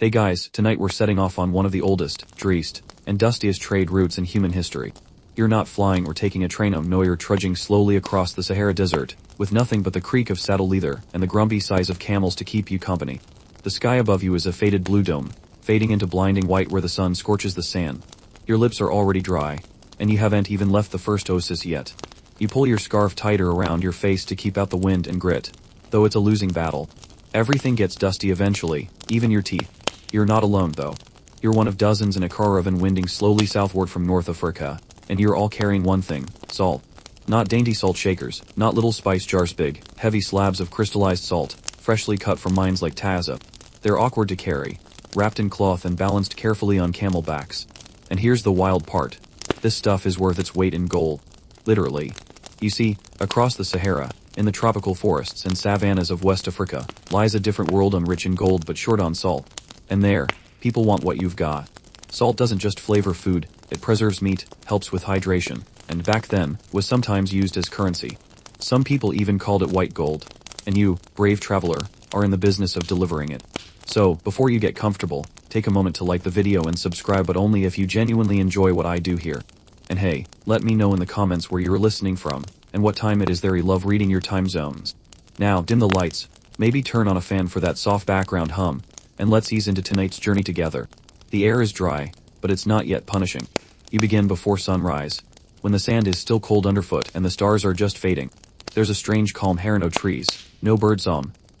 Hey guys, tonight we're setting off on one of the oldest, driest, and dustiest trade routes in human history. You're not flying or taking a train, no, you're trudging slowly across the Sahara Desert, with nothing but the creak of saddle leather and the grumpy sighs of camels to keep you company. The sky above you is a faded blue dome, fading into blinding white where the sun scorches the sand. Your lips are already dry, and you haven't even left the first oasis yet. You pull your scarf tighter around your face to keep out the wind and grit, though it's a losing battle. Everything gets dusty eventually, even your teeth. You're not alone though. You're one of dozens in a caravan winding slowly southward from North Africa, and you're all carrying one thing: salt. Not dainty salt shakers, not little spice jars, big, heavy slabs of crystallized salt, freshly cut from mines like Taza. They're awkward to carry, wrapped in cloth and balanced carefully on camel backs. And here's the wild part. This stuff is worth its weight in gold. Literally. You see, across the Sahara, in the tropical forests and savannas of West Africa, lies a different world, rich in gold but short on salt. And there, people want what you've got. Salt doesn't just flavor food, it preserves meat, helps with hydration, and back then, was sometimes used as currency. Some people even called it white gold. And you, brave traveler, are in the business of delivering it. So, before you get comfortable, take a moment to like the video and subscribe, but only if you genuinely enjoy what I do here. And hey, let me know in the comments where you're listening from, and what time it is there. I love reading your time zones. Now, dim the lights, maybe turn on a fan for that soft background hum, and let's ease into tonight's journey together. The air is dry, but it's not yet punishing. You begin before sunrise, when the sand is still cold underfoot and the stars are just fading. There's a strange calm here, no trees, no birds,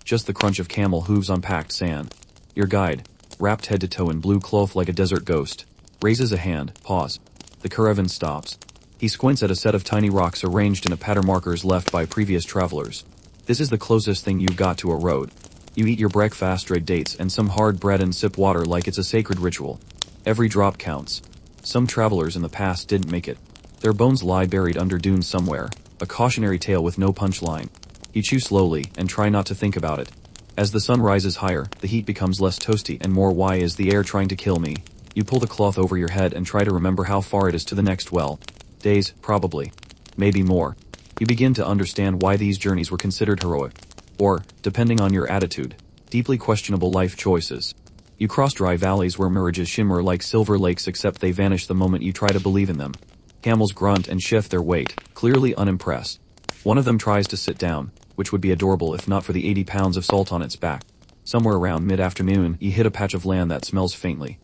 just the crunch of camel hooves on packed sand. Your guide, wrapped head to toe in blue cloth like a desert ghost, raises a hand. Pause. The caravan stops. He squints at a set of tiny rocks arranged in a pattern, markers left by previous travelers. This is the closest thing you've got to a road. You eat your breakfast, dried dates and some hard bread, and sip water like it's a sacred ritual. Every drop counts. Some travelers in the past didn't make it. Their bones lie buried under dunes somewhere, a cautionary tale with no punchline. You chew slowly and try not to think about it. As the sun rises higher, the heat becomes less toasty and more. Why is the air trying to kill me? You pull the cloth over your head and try to remember how far it is to the next well. Days, probably. Maybe more. You begin to understand why these journeys were considered heroic. Or, depending on your attitude, deeply questionable life choices. You cross dry valleys where mirages shimmer like silver lakes, except they vanish the moment you try to believe in them. Camels grunt and shift their weight, clearly unimpressed. One of them tries to sit down, which would be adorable if not for the 80 pounds of salt on its back. Somewhere around mid-afternoon, you hit a patch of land that smells faintly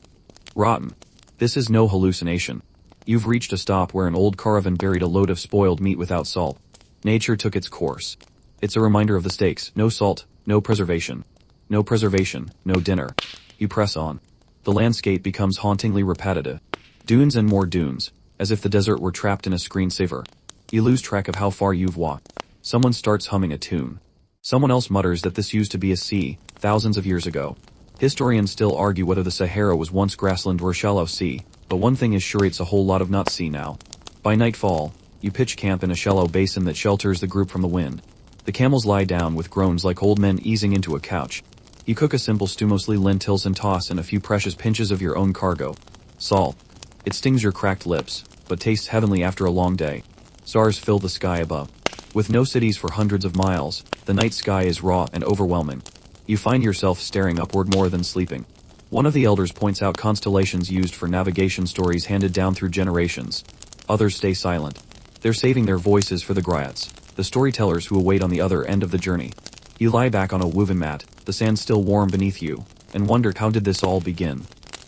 rotten. This is no hallucination. You've reached a stop where an old caravan buried a load of spoiled meat without salt. Nature took its course. It's a reminder of the stakes: no salt, no preservation. No preservation, no dinner. You press on. The landscape becomes hauntingly repetitive. Dunes and more dunes, as if the desert were trapped in a screensaver. You lose track of how far you've walked. Someone starts humming a tune. Someone else mutters that this used to be a sea, thousands of years ago. Historians still argue whether the Sahara was once grassland or shallow sea, but one thing is sure: it's a whole lot of not sea now. By nightfall, you pitch camp in a shallow basin that shelters the group from the wind. The camels lie down with groans like old men easing into a couch. You cook a simple stew, mostly lentils, and toss in a few precious pinches of your own cargo. Salt. It stings your cracked lips, but tastes heavenly after a long day. Stars fill the sky above. With no cities for hundreds of miles, the night sky is raw and overwhelming. You find yourself staring upward more than sleeping. One of the elders points out constellations used for navigation, stories handed down through generations. Others stay silent. They're saving their voices for the griots, the storytellers who await on the other end of the journey. You lie back on a woven mat, the sand still warm beneath you, and wonder, how did this all begin?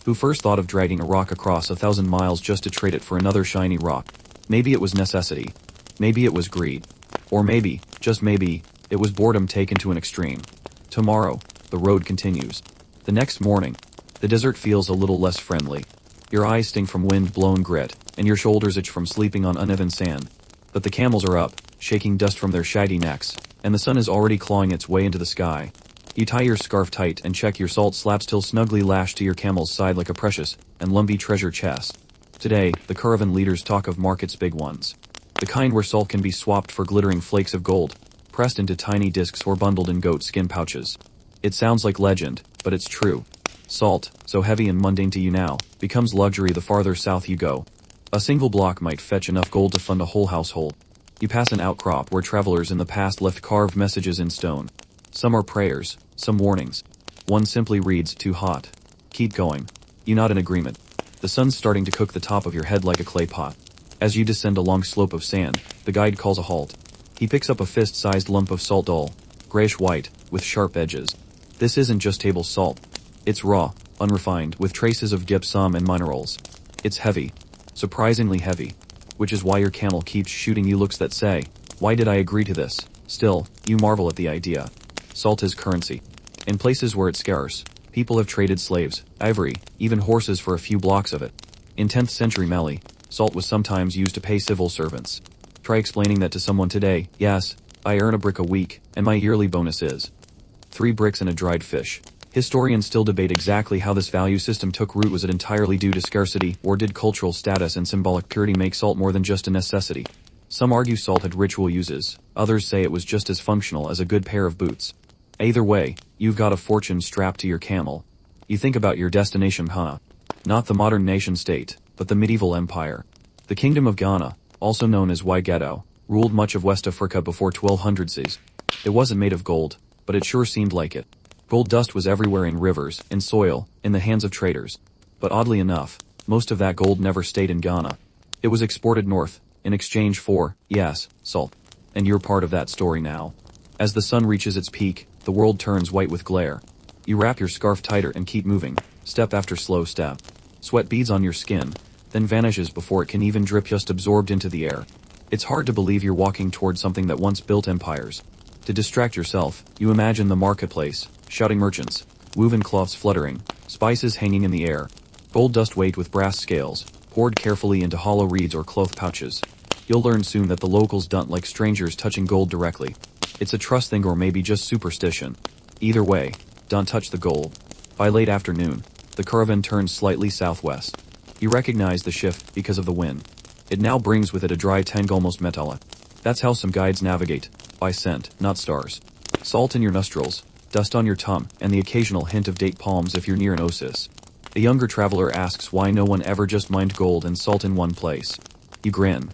Who first thought of dragging a rock across 1,000 miles just to trade it for another shiny rock? Maybe it was necessity. Maybe it was greed. Or maybe, just maybe, it was boredom taken to an extreme. Tomorrow, the road continues. The next morning, the desert feels a little less friendly. Your eyes sting from wind-blown grit, and your shoulders itch from sleeping on uneven sand. But the camels are up, shaking dust from their shaggy necks, and the sun is already clawing its way into the sky. You tie your scarf tight and check your salt slab, still snugly lashed to your camel's side like a precious and lumpy treasure chest. Today, the caravan leaders talk of markets, big ones. The kind where salt can be swapped for glittering flakes of gold, pressed into tiny discs or bundled in goat skin pouches. It sounds like legend, but it's true. Salt, so heavy and mundane to you now, becomes luxury the farther south you go. A single block might fetch enough gold to fund a whole household. You pass an outcrop where travelers in the past left carved messages in stone. Some are prayers, some warnings. One simply reads, "Too hot." Keep going. You nod in agreement. The sun's starting to cook the top of your head like a clay pot. As you descend a long slope of sand, the guide calls a halt. He picks up a fist-sized lump of salt, dull, grayish-white, with sharp edges. This isn't just table salt. It's raw, unrefined, with traces of gypsum and minerals. It's heavy. Surprisingly heavy. Which is why your camel keeps shooting you looks that say, "Why did I agree to this?" Still, you marvel at the idea. Salt is currency. In places where it's scarce, people have traded slaves, ivory, even horses for a few blocks of it. In 10th century Mali, salt was sometimes used to pay civil servants. Try explaining that to someone today. Yes, I earn a brick a week, and my yearly bonus is 3 bricks and a dried fish. Historians still debate exactly how this value system took root. Was it entirely due to scarcity, or did cultural status and symbolic purity make salt more than just a necessity? Some argue salt had ritual uses, others say it was just as functional as a good pair of boots. Either way, you've got a fortune strapped to your camel. You think about your destination, huh? Not the modern nation-state, but the medieval empire. The Kingdom of Ghana, also known as Waighetto, ruled much of West Africa before 1200s. It wasn't made of gold, but it sure seemed like it. Gold dust was everywhere, in rivers, in soil, in the hands of traders. But oddly enough, most of that gold never stayed in Ghana. It was exported north, in exchange for, yes, salt. And you're part of that story now. As the sun reaches its peak, the world turns white with glare. You wrap your scarf tighter and keep moving, step after slow step. Sweat beads on your skin, then vanishes before it can even drip, just absorbed into the air. It's hard to believe you're walking toward something that once built empires. To distract yourself, you imagine the marketplace, shouting merchants, woven cloths fluttering, spices hanging in the air, gold dust weighed with brass scales, poured carefully into hollow reeds or cloth pouches. You'll learn soon that the locals don't like strangers touching gold directly. It's a trust thing, or maybe just superstition. Either way, don't touch the gold. By late afternoon, the caravan turns slightly southwest. You recognize the shift because of the wind. It now brings with it a dry tang, almost metallic. That's how some guides navigate, by scent, not stars. Salt in your nostrils, dust on your tongue, and the occasional hint of date palms if you're near an oasis. A younger traveler asks why no one ever just mined gold and salt in one place. You grin.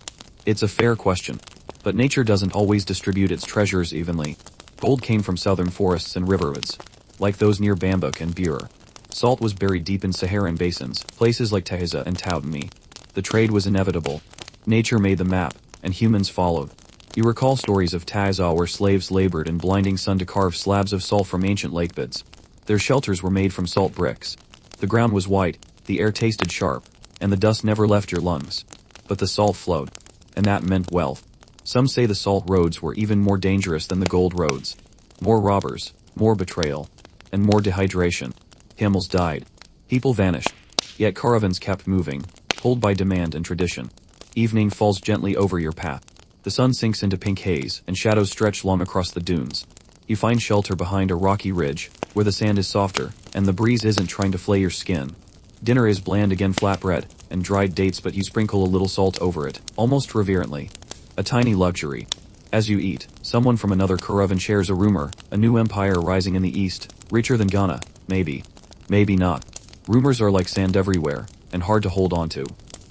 It's a fair question. But nature doesn't always distribute its treasures evenly. Gold came from southern forests and riverwoods, like those near Bambouk and Bure. Salt was buried deep in Saharan basins, places like Tahiza and Taoutmi. The trade was inevitable. Nature made the map, and humans followed. You recall stories of Tahiza where slaves labored in blinding sun to carve slabs of salt from ancient lake beds. Their shelters were made from salt bricks. The ground was white, the air tasted sharp, and the dust never left your lungs. But the salt flowed, and that meant wealth. Some say the salt roads were even more dangerous than the gold roads. More robbers, more betrayal, and more dehydration. Camels died. People vanished. Yet caravans kept moving, pulled by demand and tradition. Evening falls gently over your path. The sun sinks into pink haze, and shadows stretch long across the dunes. You find shelter behind a rocky ridge, where the sand is softer, and the breeze isn't trying to flay your skin. Dinner is bland again, flatbread, and dried dates, but you sprinkle a little salt over it, almost reverently. A tiny luxury. As you eat, someone from another caravan shares a rumor, a new empire rising in the east, richer than Ghana, maybe. Maybe not. Rumors are like sand everywhere, and hard to hold on to.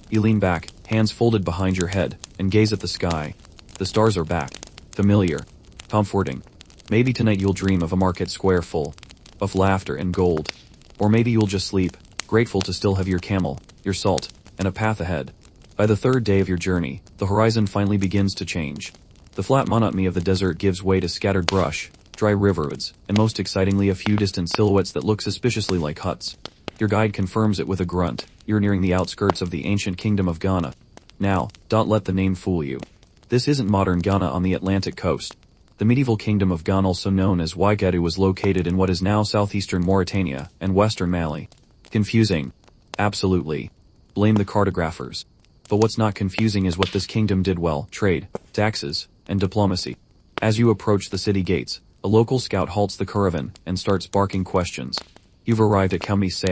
You lean back, hands folded behind your head, and gaze at the sky. The stars are back. Familiar. Comforting. Maybe tonight you'll dream of a market square full of laughter and gold. Or maybe you'll just sleep, grateful to still have your camel, your salt, and a path ahead. By the third day of your journey, the horizon finally begins to change. The flat monotony of the desert gives way to scattered brush, dry riverwoods, and most excitingly a few distant silhouettes that look suspiciously like huts. Your guide confirms it with a grunt. You're nearing the outskirts of the ancient Kingdom of Ghana. Now, don't let the name fool you. This isn't modern Ghana on the Atlantic coast. The medieval Kingdom of Ghana, also known as Waighetto, was located in what is now southeastern Mauritania and western Mali. Confusing? Absolutely. Blame the cartographers. But what's not confusing is what this kingdom did well: trade, taxes, and diplomacy. As you approach the city gates, a local scout halts the caravan and starts barking questions. You've arrived at Camels,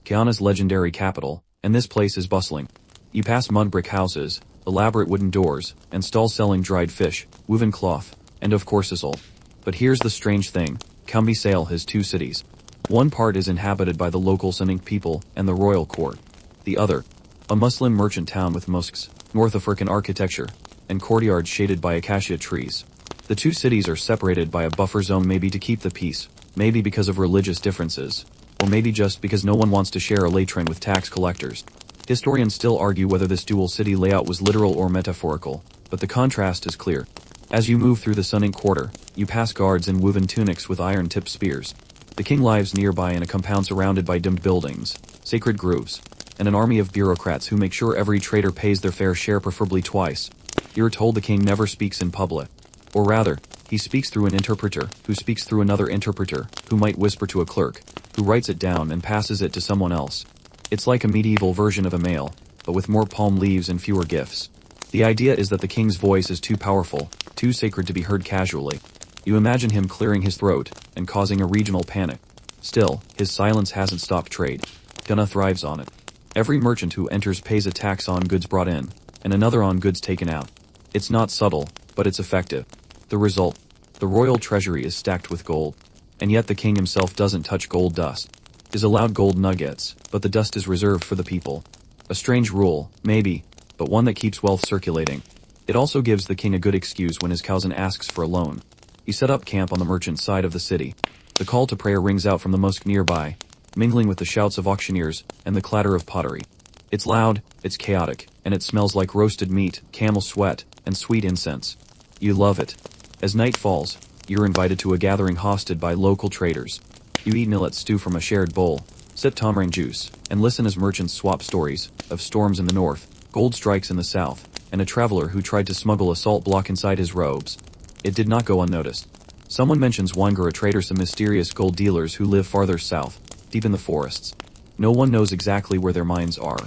Ghana's legendary capital, and this place is bustling. You pass mud brick houses, elaborate wooden doors, and stalls selling dried fish, woven cloth, and of course salt. But here's the strange thing: Camels has 2 cities. One part is inhabited by the local Sonic people and the royal court. The other, a Muslim merchant town with mosques, North African architecture, and courtyards shaded by acacia trees. The 2 cities are separated by a buffer zone, maybe to keep the peace, maybe because of religious differences, Or maybe just because no one wants to share a latrin with tax collectors. Historians still argue whether this dual city layout was literal or metaphorical, but the contrast is clear. As you move through the Sunning Quarter, you pass guards in woven tunics with iron-tipped spears. The king lives nearby in a compound surrounded by domed buildings, sacred groves, and an army of bureaucrats who make sure every trader pays their fair share, preferably twice. You're told the king never speaks in public. Or rather, he speaks through an interpreter, who speaks through another interpreter, who might whisper to a clerk, who writes it down and passes it to someone else. It's like a medieval version of a mail, but with more palm leaves and fewer gifts. The idea is that the king's voice is too powerful, too sacred to be heard casually. You imagine him clearing his throat, and causing a regional panic. Still, his silence hasn't stopped trade. Gunna thrives on it. Every merchant who enters pays a tax on goods brought in, and another on goods taken out. It's not subtle, but it's effective. The result? The royal treasury is stacked with gold. And yet the king himself doesn't touch gold dust. Is allowed gold nuggets, but the dust is reserved for the people. A strange rule, maybe, but one that keeps wealth circulating. It also gives the king a good excuse when his cousin asks for a loan. You set up camp on the merchant side of the city. The call to prayer rings out from the mosque nearby, mingling with the shouts of auctioneers and the clatter of pottery. It's loud, it's chaotic, and it smells like roasted meat, camel sweat, and sweet incense. You love it. As night falls, you're invited to a gathering hosted by local traders. You eat millet stew from a shared bowl, sip tamarind juice, and listen as merchants swap stories of storms in the north, gold strikes in the south, and a traveler who tried to smuggle a salt block inside his robes. It did not go unnoticed. Someone mentions Wangara traders, some mysterious gold dealers who live farther south, deep in the forests. No one knows exactly where their mines are.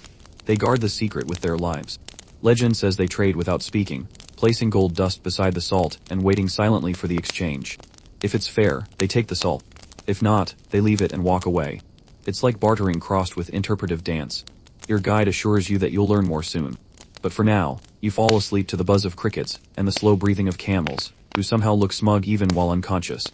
They guard the secret with their lives. Legend says they trade without speaking, placing gold dust beside the salt and waiting silently for the exchange. If it's fair, they take the salt. If not, they leave it and walk away. It's like bartering crossed with interpretive dance. Your guide assures you that you'll learn more soon. But for now, you fall asleep to the buzz of crickets and the slow breathing of camels, who somehow look smug even while unconscious.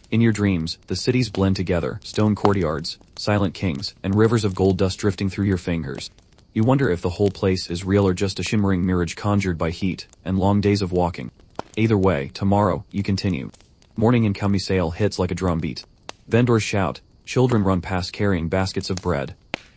In your dreams, the cities blend together, stone courtyards, silent kings, and rivers of gold dust drifting through your fingers. You wonder if the whole place is real or just a shimmering mirage conjured by heat and long days of walking. Either way, tomorrow, you continue. Morning in Kamisale hits like a drumbeat. Vendors shout, children run past carrying baskets of bread,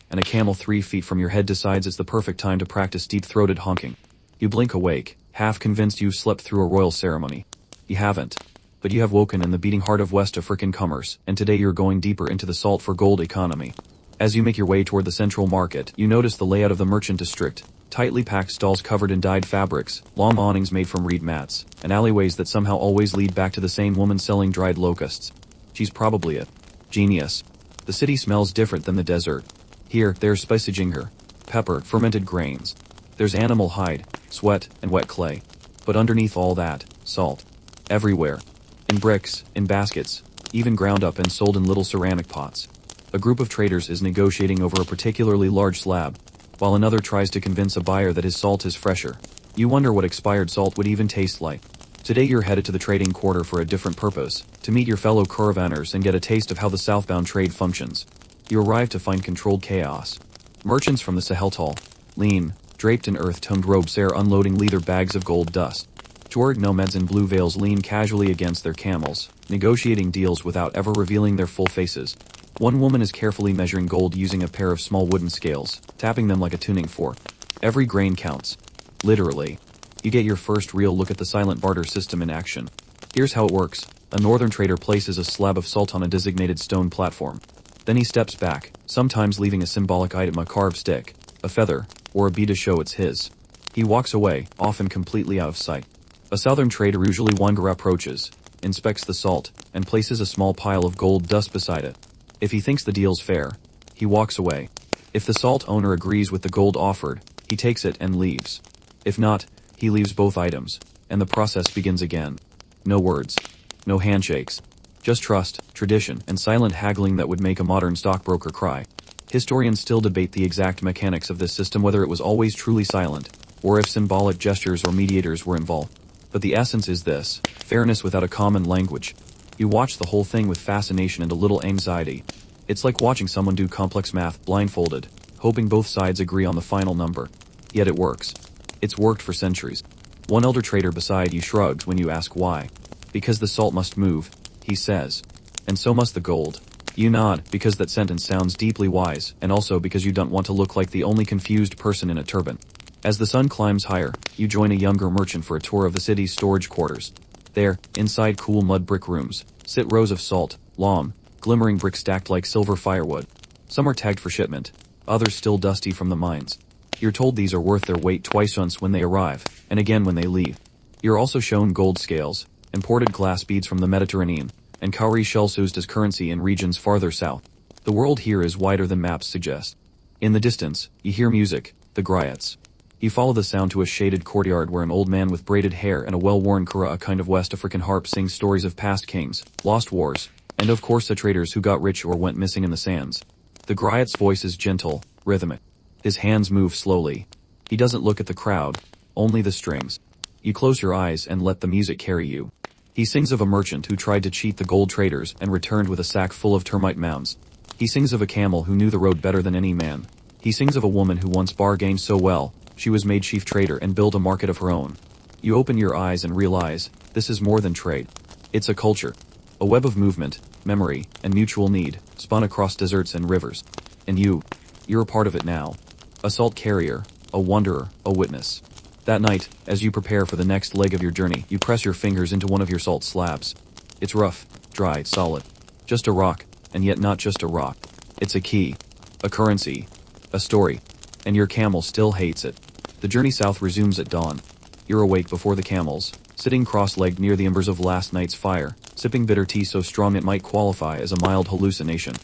and a camel 3 feet from your head decides it's the perfect time to practice deep-throated honking. You blink awake, half convinced you've slept through a royal ceremony. You haven't. But you have woken in the beating heart of West African commerce, and today you're going deeper into the salt for gold economy. As you make your way toward the central market, you notice the layout of the merchant district. Tightly packed stalls covered in dyed fabrics, long awnings made from reed mats, and alleyways that somehow always lead back to the same woman selling dried locusts. She's probably a genius. The city smells different than the desert. Here, there's spicy ginger, pepper, fermented grains. There's animal hide, sweat, and wet clay. But underneath all that, salt. Everywhere. In bricks, in baskets, even ground up and sold in little ceramic pots. A group of traders is negotiating over a particularly large slab, while another tries to convince a buyer that his salt is fresher. You wonder what expired salt would even taste like. Today you're headed to the trading quarter for a different purpose, to meet your fellow caravanners and get a taste of how the southbound trade functions. You arrive to find controlled chaos. Merchants from the Sahel tall, lean, draped in earth-toned robes are unloading leather bags of gold dust. Tuareg nomads in blue veils lean casually against their camels, negotiating deals without ever revealing their full faces. One woman is carefully measuring gold using a pair of small wooden scales, tapping them like a tuning fork. Every grain counts. Literally. You get your first real look at the silent barter system in action. Here's how it works. A northern trader places a slab of salt on a designated stone platform. Then he steps back, sometimes leaving a symbolic item, a carved stick, a feather, or a bead to show it's his. He walks away, often completely out of sight. A southern trader, usually Wangara, approaches, inspects the salt, and places a small pile of gold dust beside it. If he thinks the deal's fair, he walks away. If the salt owner agrees with the gold offered, he takes it and leaves. If not, he leaves both items, and the process begins again. No words. No handshakes. Just trust, tradition, and silent haggling that would make a modern stockbroker cry. Historians still debate the exact mechanics of this system, whether it was always truly silent, or if symbolic gestures or mediators were involved. But the essence is this: fairness without a common language. You watch the whole thing with fascination and a little anxiety. It's like watching someone do complex math blindfolded, hoping both sides agree on the final number. Yet it works. It's worked for centuries. One elder trader beside you shrugs when you ask why. Because the salt must move, he says. And so must the gold. You nod, because that sentence sounds deeply wise, and also because you don't want to look like the only confused person in a turban. As the sun climbs higher, you join a younger merchant for a tour of the city's storage quarters. There, inside cool mud brick rooms, sit rows of salt, long, glimmering bricks stacked like silver firewood. Some are tagged for shipment, others still dusty from the mines. You're told these are worth their weight twice once when they arrive, and again when they leave. You're also shown gold scales, imported glass beads from the Mediterranean, and cowrie shells used as currency in regions farther south. The world here is wider than maps suggest. In the distance, you hear music, the griots. You follow the sound to a shaded courtyard where an old man with braided hair and a well-worn kura, a kind of West African harp, sings stories of past kings, lost wars, and of course the traders who got rich or went missing in the sands. The griot's voice is gentle, rhythmic. His hands move slowly. He doesn't look at the crowd, only the strings. You close your eyes and let the music carry you. He sings of a merchant who tried to cheat the gold traders and returned with a sack full of termite mounds. He sings of a camel who knew the road better than any man. He sings of a woman who once bargained so well, she was made chief trader and built a market of her own. You open your eyes and realize, this is more than trade. It's a culture. A web of movement, memory, and mutual need, spun across deserts and rivers. And you're a part of it now. A salt carrier, a wanderer, a witness. That night, as you prepare for the next leg of your journey, you press your fingers into one of your salt slabs. It's rough, dry, solid. Just a rock, and yet not just a rock. It's a key, a currency, a story. And your camel still hates it. The journey south resumes at dawn. You're awake before the camels, sitting cross-legged near the embers of last night's fire, sipping bitter tea so strong it might qualify as a mild hallucination.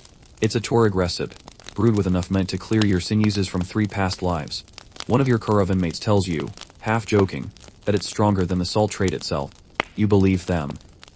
It's a Tuareg recipe, brewed with enough mint to clear your sinews from 3 past lives. One of your caravan mates tells you, half joking, that it's stronger than the salt trade itself. You believe them.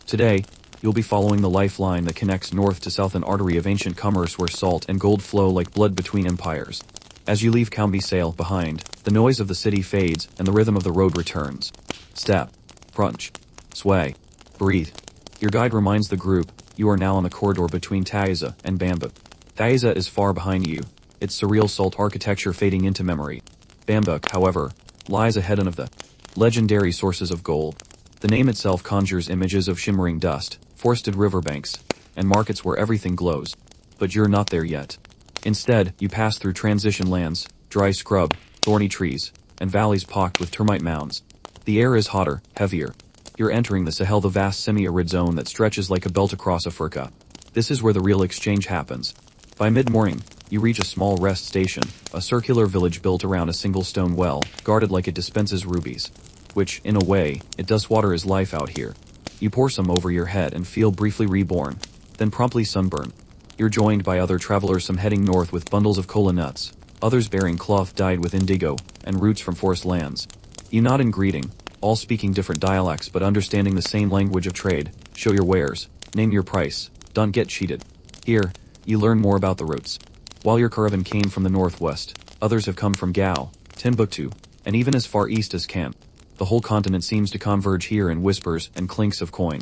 Today, you'll be following the lifeline that connects north to south, an artery of ancient commerce where salt and gold flow like blood between empires. As you leave Cambi Sail behind, the noise of the city fades and the rhythm of the road returns. Step, crunch, sway, breathe. Your guide reminds the group, you are now on the corridor between Taiza and Bambuk. Taiza is far behind you, its surreal salt architecture fading into memory. Bambuk, however, lies ahead of the legendary sources of gold. The name itself conjures images of shimmering dust, forested riverbanks, and markets where everything glows. But you're not there yet. Instead, you pass through transition lands, dry scrub, thorny trees, and valleys pocked with termite mounds. The air is hotter, heavier. You're entering the Sahel, the vast semi-arid zone that stretches like a belt across Africa. This is where the real exchange happens. By mid-morning, you reach a small rest station, a circular village built around a single stone well, guarded like it dispenses rubies. Which, in a way, it does. Water is life out here. You pour some over your head and feel briefly reborn, then promptly sunburn. You're joined by other travelers, some heading north with bundles of kola nuts, others bearing cloth dyed with indigo, and roots from forest lands. You nod in greeting, all speaking different dialects but understanding the same language of trade. Show your wares, name your price, don't get cheated. Here, you learn more about the routes. While your caravan came from the northwest, others have come from Gao, Timbuktu, and even as far east as Camp. The whole continent seems to converge here in whispers and clinks of coin.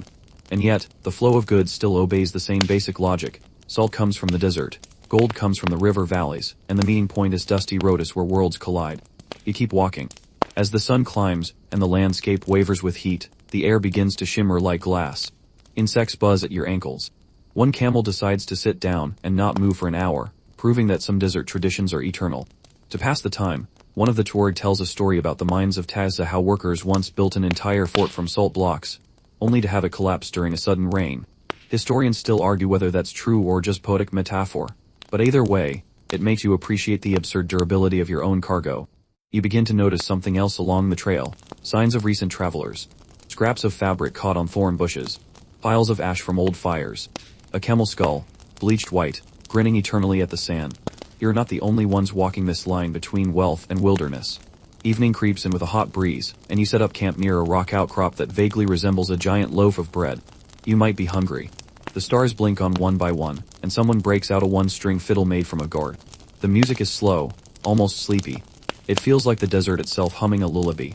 And yet, the flow of goods still obeys the same basic logic. Salt comes from the desert, gold comes from the river valleys, and the meeting point is dusty roads where worlds collide. You keep walking. As the sun climbs, and the landscape wavers with heat, the air begins to shimmer like glass. Insects buzz at your ankles. One camel decides to sit down and not move for an hour, proving that some desert traditions are eternal. To pass the time, one of the Tuareg tells a story about the mines of Tazza, how workers once built an entire fort from salt blocks, only to have it collapse during a sudden rain. Historians still argue whether that's true or just poetic metaphor, but either way, it makes you appreciate the absurd durability of your own cargo. You begin to notice something else along the trail, signs of recent travelers. Scraps of fabric caught on thorn bushes, piles of ash from old fires, a camel skull, bleached white, grinning eternally at the sand. You're not the only ones walking this line between wealth and wilderness. Evening creeps in with a hot breeze, and you set up camp near a rock outcrop that vaguely resembles a giant loaf of bread. You might be hungry. The stars blink on one by one, and someone breaks out a one-string fiddle made from a gourd. The music is slow, almost sleepy. It feels like the desert itself humming a lullaby.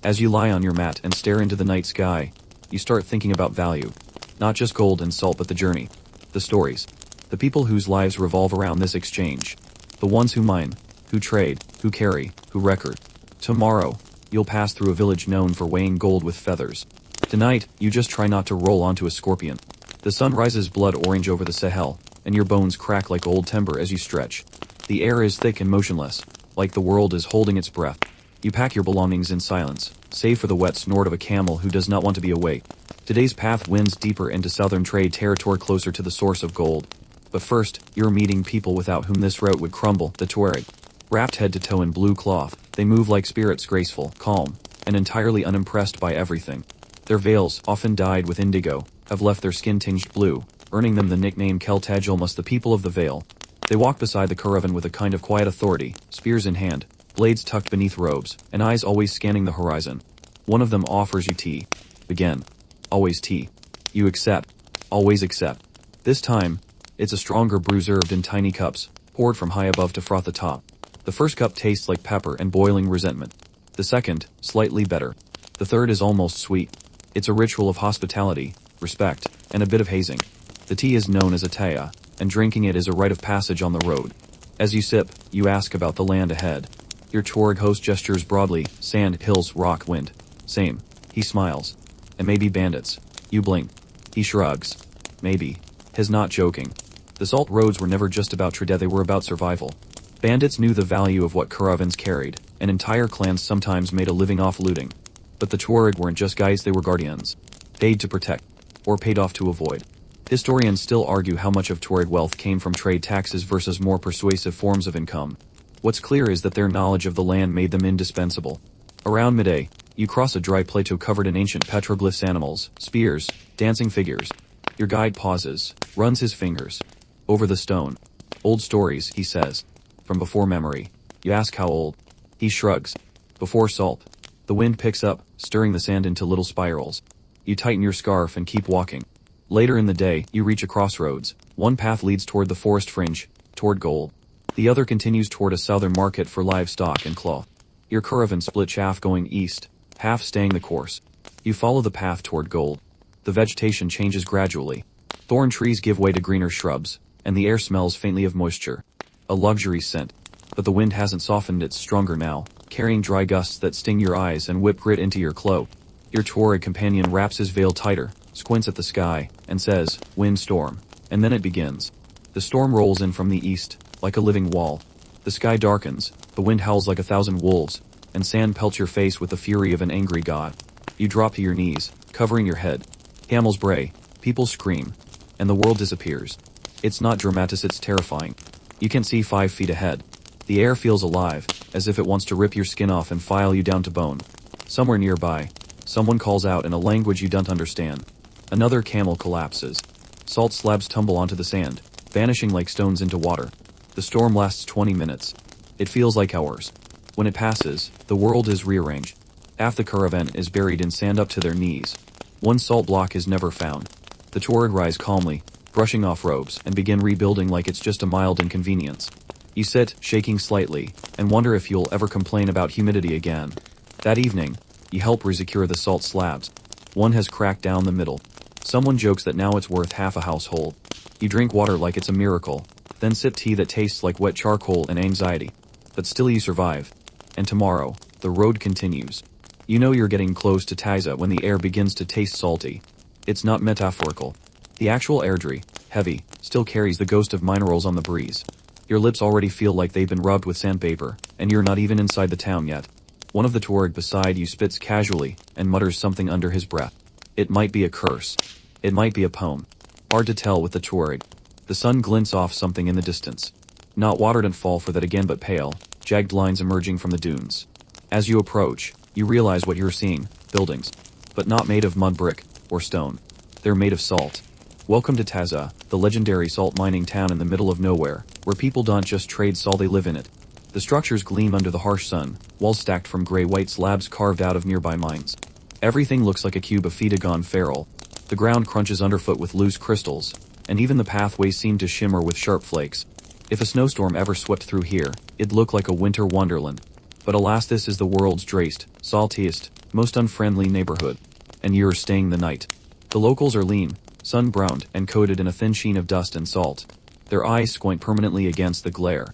As you lie on your mat and stare into the night sky, you start thinking about value. Not just gold and salt, but the journey. The stories. The people whose lives revolve around this exchange. The ones who mine, who trade, who carry, who record. Tomorrow, you'll pass through a village known for weighing gold with feathers. Tonight, you just try not to roll onto a scorpion. The sun rises blood orange over the Sahel, and your bones crack like old timber as you stretch. The air is thick and motionless, like the world is holding its breath. You pack your belongings in silence, save for the wet snort of a camel who does not want to be awake. Today's path winds deeper into southern trade territory, closer to the source of gold. But first, you're meeting people without whom this route would crumble, the Tuareg. Wrapped head to toe in blue cloth, they move like spirits, graceful, calm, and entirely unimpressed by everything. Their veils, often dyed with indigo, have left their skin tinged blue, earning them the nickname Keltajulmus, the people of the veil. They walk beside the caravan with a kind of quiet authority, spears in hand, blades tucked beneath robes, and eyes always scanning the horizon. One of them offers you tea. Again. Always tea. You accept. Always accept. This time, it's a stronger brew served in tiny cups, poured from high above to froth atop. The first cup tastes like pepper and boiling resentment. The second, slightly better. The third is almost sweet. It's a ritual of hospitality, respect, and a bit of hazing. The tea is known as a taya, and drinking it is a rite of passage on the road. As you sip, you ask about the land ahead. Your Tuareg host gestures broadly: sand, hills, rock, wind. Same. He smiles. And maybe bandits. You blink. He shrugs. Maybe. He's not joking. The salt roads were never just about trade, they were about survival. Bandits knew the value of what caravans carried, and entire clans sometimes made a living off looting. But the Tuareg weren't just guides, they were guardians. Paid to protect. Or paid off to avoid. Historians still argue how much of Tuareg wealth came from trade taxes versus more persuasive forms of income. What's clear is that their knowledge of the land made them indispensable. Around midday, you cross a dry plateau covered in ancient petroglyphs, animals, spears, dancing figures. Your guide pauses, runs his fingers over the stone. Old stories, he says. From before memory. You ask how old. He shrugs. Before salt. The wind picks up, stirring the sand into little spirals. You tighten your scarf and keep walking. Later in the day, you reach a crossroads. One path leads toward the forest fringe, toward gold. The other continues toward a southern market for livestock and cloth. Your caravan split, half going east, half staying the course. You follow the path toward gold. The vegetation changes gradually. Thorn trees give way to greener shrubs, and the air smells faintly of moisture. A luxury scent. But the wind hasn't softened, it's stronger now, carrying dry gusts that sting your eyes and whip grit into your cloak. Your Tuareg companion wraps his veil tighter, squints at the sky, and says, "Wind storm." And then it begins. The storm rolls in from the east, like a living wall. The sky darkens, the wind howls like 1,000 wolves, and sand pelts your face with the fury of an angry god. You drop to your knees, covering your head. Camels bray, people scream, and the world disappears. It's not dramatic, it's terrifying. You can see 5 feet ahead. The air feels alive, as if it wants to rip your skin off and file you down to bone. Somewhere nearby, someone calls out in a language you don't understand. Another camel collapses. Salt slabs tumble onto the sand, vanishing like stones into water. The storm lasts 20 minutes. It feels like hours. When it passes, the world is rearranged. Half the caravan is buried in sand up to their knees. One salt block is never found. The Tuareg rise calmly, brushing off robes, and begin rebuilding like it's just a mild inconvenience. You sit, shaking slightly, and wonder if you'll ever complain about humidity again. That evening, you help resecure the salt slabs. One has cracked down the middle. Someone jokes that now it's worth half a household. You drink water like it's a miracle, then sip tea that tastes like wet charcoal and anxiety. But still you survive. And tomorrow, the road continues. You know you're getting close to Taza when the air begins to taste salty. It's not metaphorical. The actual airdrie, heavy, still carries the ghost of minerals on the breeze. Your lips already feel like they've been rubbed with sandpaper, and you're not even inside the town yet. One of the Tuareg beside you spits casually, and mutters something under his breath. It might be a curse. It might be a poem. Hard to tell with the Tuareg. The sun glints off something in the distance. Not watered and fall for that again, but pale, jagged lines emerging from the dunes. As you approach, you realize what you're seeing, buildings. But not made of mud brick, or stone. They're made of salt. Welcome to Taza, the legendary salt mining town in the middle of nowhere, where people don't just trade salt, they live in it. The structures gleam under the harsh sun, walls stacked from gray-white slabs carved out of nearby mines. Everything looks like a cube of feta gone feral. The ground crunches underfoot with loose crystals, and even the pathways seem to shimmer with sharp flakes. If a snowstorm ever swept through here, it'd look like a winter wonderland. But alas, this is the world's driest, saltiest, most unfriendly neighborhood. And you're staying the night. The locals are lean, sun-browned, and coated in a thin sheen of dust and salt. Their eyes squint permanently against the glare.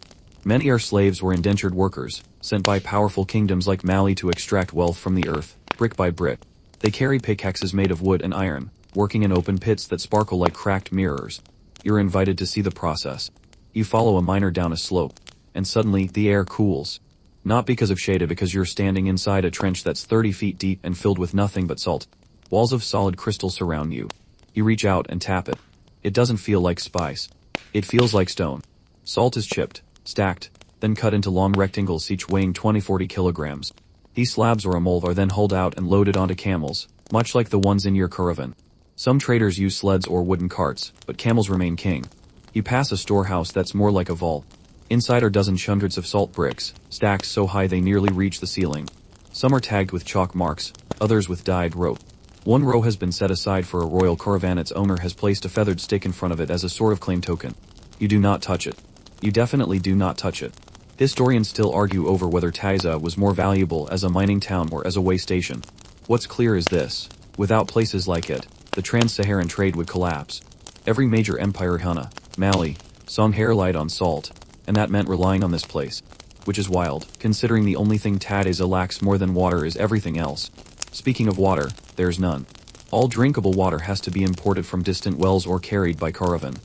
Many are slaves or indentured workers, sent by powerful kingdoms like Mali to extract wealth from the earth, brick by brick. They carry pickaxes made of wood and iron, working in open pits that sparkle like cracked mirrors. You're invited to see the process. You follow a miner down a slope, and suddenly the air cools. Not because of shade, but because you're standing inside a trench that's 30 feet deep and filled with nothing but salt. Walls of solid crystal surround you. You reach out and tap it. It doesn't feel like spice. It feels like stone. Salt is chipped, stacked, then cut into long rectangles, each weighing 20-40 kilograms. These slabs or a mold are then hauled out and loaded onto camels, much like the ones in your caravan. Some traders use sleds or wooden carts, but camels remain king. You pass a storehouse that's more like a vault. Inside are dozens hundreds of salt bricks, stacked so high they nearly reach the ceiling. Some are tagged with chalk marks, others with dyed rope. One row has been set aside for a royal caravan. Its owner has placed a feathered stick in front of it as a sort of claim token. You do not touch it. You definitely do not touch it. Historians still argue over whether Taiza was more valuable as a mining town or as a way station. What's clear is this: without places like it, the trans-Saharan trade would collapse. Every major empire, Hana, Mali, Songhai, relied on salt, and that meant relying on this place. Which is wild, considering the only thing Taiza lacks more than water is everything else. Speaking of water, there's none. All drinkable water has to be imported from distant wells or carried by caravan.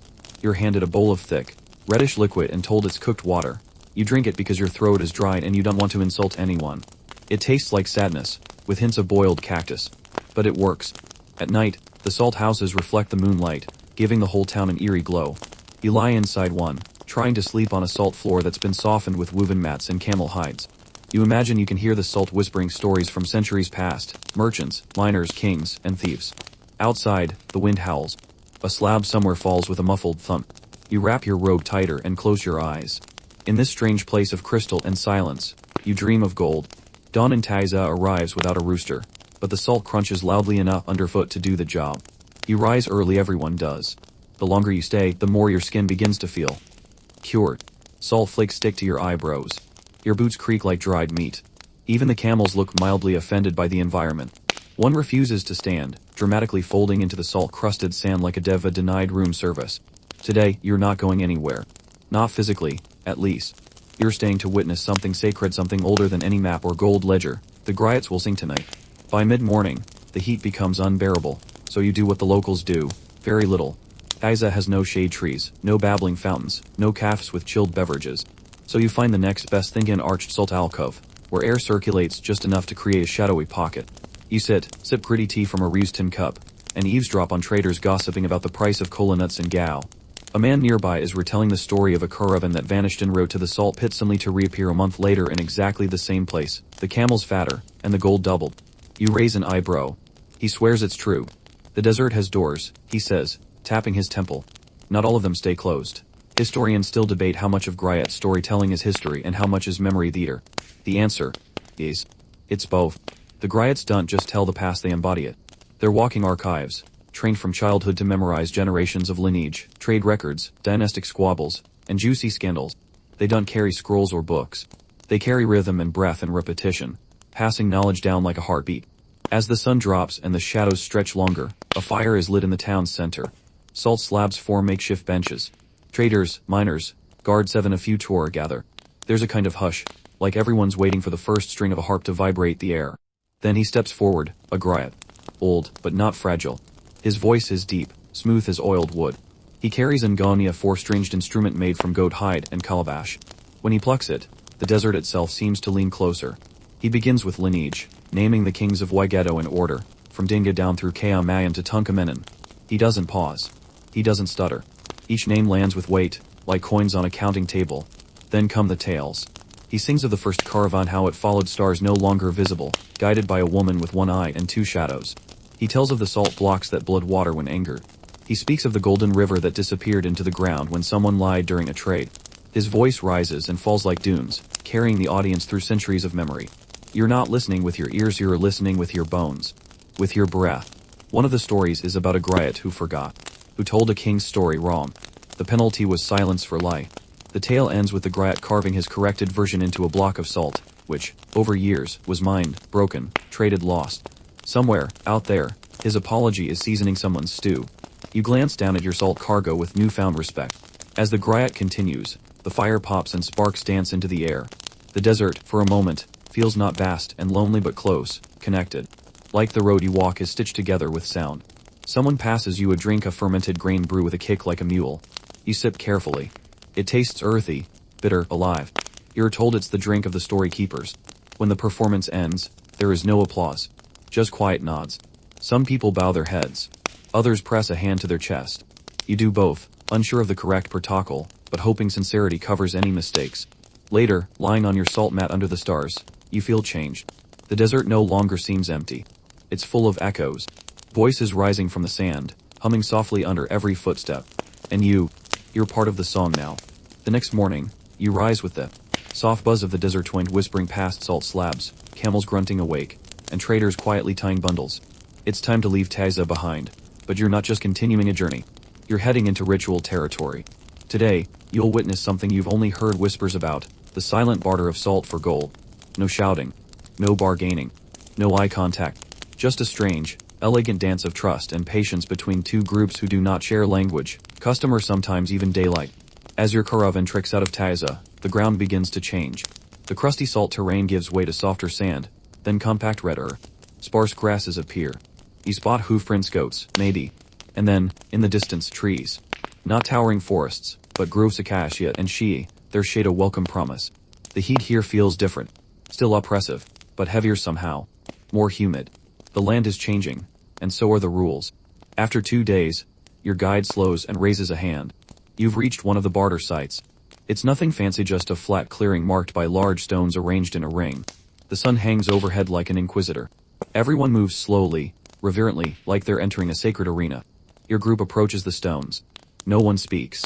You're handed a bowl of thick, reddish liquid and told it's cooked water. You drink it because your throat is dried and you don't want to insult anyone. It tastes like sadness, with hints of boiled cactus. But it works. At night, the salt houses reflect the moonlight, giving the whole town an eerie glow. You lie inside one, trying to sleep on a salt floor that's been softened with woven mats and camel hides. You imagine you can hear the salt whispering stories from centuries past: merchants, miners, kings, and thieves. Outside, the wind howls. A slab somewhere falls with a muffled thump. You wrap your robe tighter and close your eyes. In this strange place of crystal and silence, you dream of gold. Dawn in Taiza arrives without a rooster, but the salt crunches loudly enough underfoot to do the job. You rise early, everyone does. The longer you stay, the more your skin begins to feel cured. Salt flakes stick to your eyebrows. Your boots creak like dried meat. Even the camels look mildly offended by the environment. One refuses to stand, dramatically folding into the salt-crusted sand like a deva denied room service. Today, you're not going anywhere. Not physically, at least. You're staying to witness something sacred, something older than any map or gold ledger. The griots will sing tonight. By mid-morning, the heat becomes unbearable, so you do what the locals do: very little. Taiza has no shade trees, no babbling fountains, no cafes with chilled beverages. So you find the next best thing: an arched salt alcove, where air circulates just enough to create a shadowy pocket. You sit, sip gritty tea from a reused tin cup, and eavesdrop on traders gossiping about the price of kola nuts and gao. A man nearby is retelling the story of a caravan that vanished en route to the salt pits, only to reappear a month later in exactly the same place. The camels fatter, and the gold doubled. You raise an eyebrow. He swears it's true. The desert has doors, he says, tapping his temple. Not all of them stay closed. Historians still debate how much of griot storytelling is history and how much is memory theater. The answer is, it's both. The griots don't just tell the past, they embody it. They're walking archives, trained from childhood to memorize generations of lineage, trade records, dynastic squabbles, and juicy scandals. They don't carry scrolls or books. They carry rhythm and breath and repetition, passing knowledge down like a heartbeat. As the sun drops and the shadows stretch longer, a fire is lit in the town's center. Salt slabs form makeshift benches. Traders, miners, guards, and a few tour gather. There's a kind of hush, like everyone's waiting for the first string of a harp to vibrate the air. Then he steps forward, a griot. Old, but not fragile. His voice is deep, smooth as oiled wood. He carries ngoni, a four-stringed instrument made from goat hide and calabash. When he plucks it, the desert itself seems to lean closer. He begins with lineage, naming the kings of Waigeto in order, from Dinga down through Kaamayan to Tunkamenan. He doesn't pause. He doesn't stutter. Each name lands with weight, like coins on a counting table. Then come the tales. He sings of the first caravan, how it followed stars no longer visible, guided by a woman with one eye and two shadows. He tells of the salt blocks that bled water when angered. He speaks of the golden river that disappeared into the ground when someone lied during a trade. His voice rises and falls like dunes, carrying the audience through centuries of memory. You're not listening with your ears, you're listening with your bones. With your breath. One of the stories is about a griot who forgot. Who told a king's story wrong. The penalty was silence for lie. The tale ends with the griot carving his corrected version into a block of salt, which, over years, was mined, broken, traded, lost. Somewhere, out there, his apology is seasoning someone's stew. You glance down at your salt cargo with newfound respect. As the griot continues, the fire pops and sparks dance into the air. The desert, for a moment, feels not vast and lonely but close, connected. Like the road you walk is stitched together with sound. Someone passes you a drink of fermented grain brew with a kick like a mule. You sip carefully. It tastes earthy, bitter, alive. You're told it's the drink of the story keepers. When the performance ends, there is no applause. Just quiet nods. Some people bow their heads. Others press a hand to their chest. You do both, unsure of the correct protocol, but hoping sincerity covers any mistakes. Later, lying on your salt mat under the stars, you feel changed. The desert no longer seems empty. It's full of echoes. Voices rising from the sand, humming softly under every footstep. And you're part of the song now. The next morning, you rise with the soft buzz of the desert wind whispering past salt slabs, camels grunting awake, and traders quietly tying bundles. It's time to leave Taiza behind, but you're not just continuing a journey. You're heading into ritual territory. Today, you'll witness something you've only heard whispers about, the silent barter of salt for gold. No shouting. No bargaining. No eye contact. Just a strange, elegant dance of trust and patience between two groups who do not share language, custom or sometimes even daylight. As your caravan treks out of Taiza, the ground begins to change. The crusty salt terrain gives way to softer sand, then compact red earth. Sparse grasses appear. You spot hoof-prints goats, maybe. And then, in the distance, trees. Not towering forests, but groves acacia and shea, their shade a welcome promise. The heat here feels different. Still oppressive, but heavier somehow. More humid. The land is changing, and so are the rules. After 2 days, your guide slows and raises a hand. You've reached one of the barter sites. It's nothing fancy, just a flat clearing marked by large stones arranged in a ring. The sun hangs overhead like an inquisitor. Everyone moves slowly, reverently, like they're entering a sacred arena. Your group approaches the stones. No one speaks.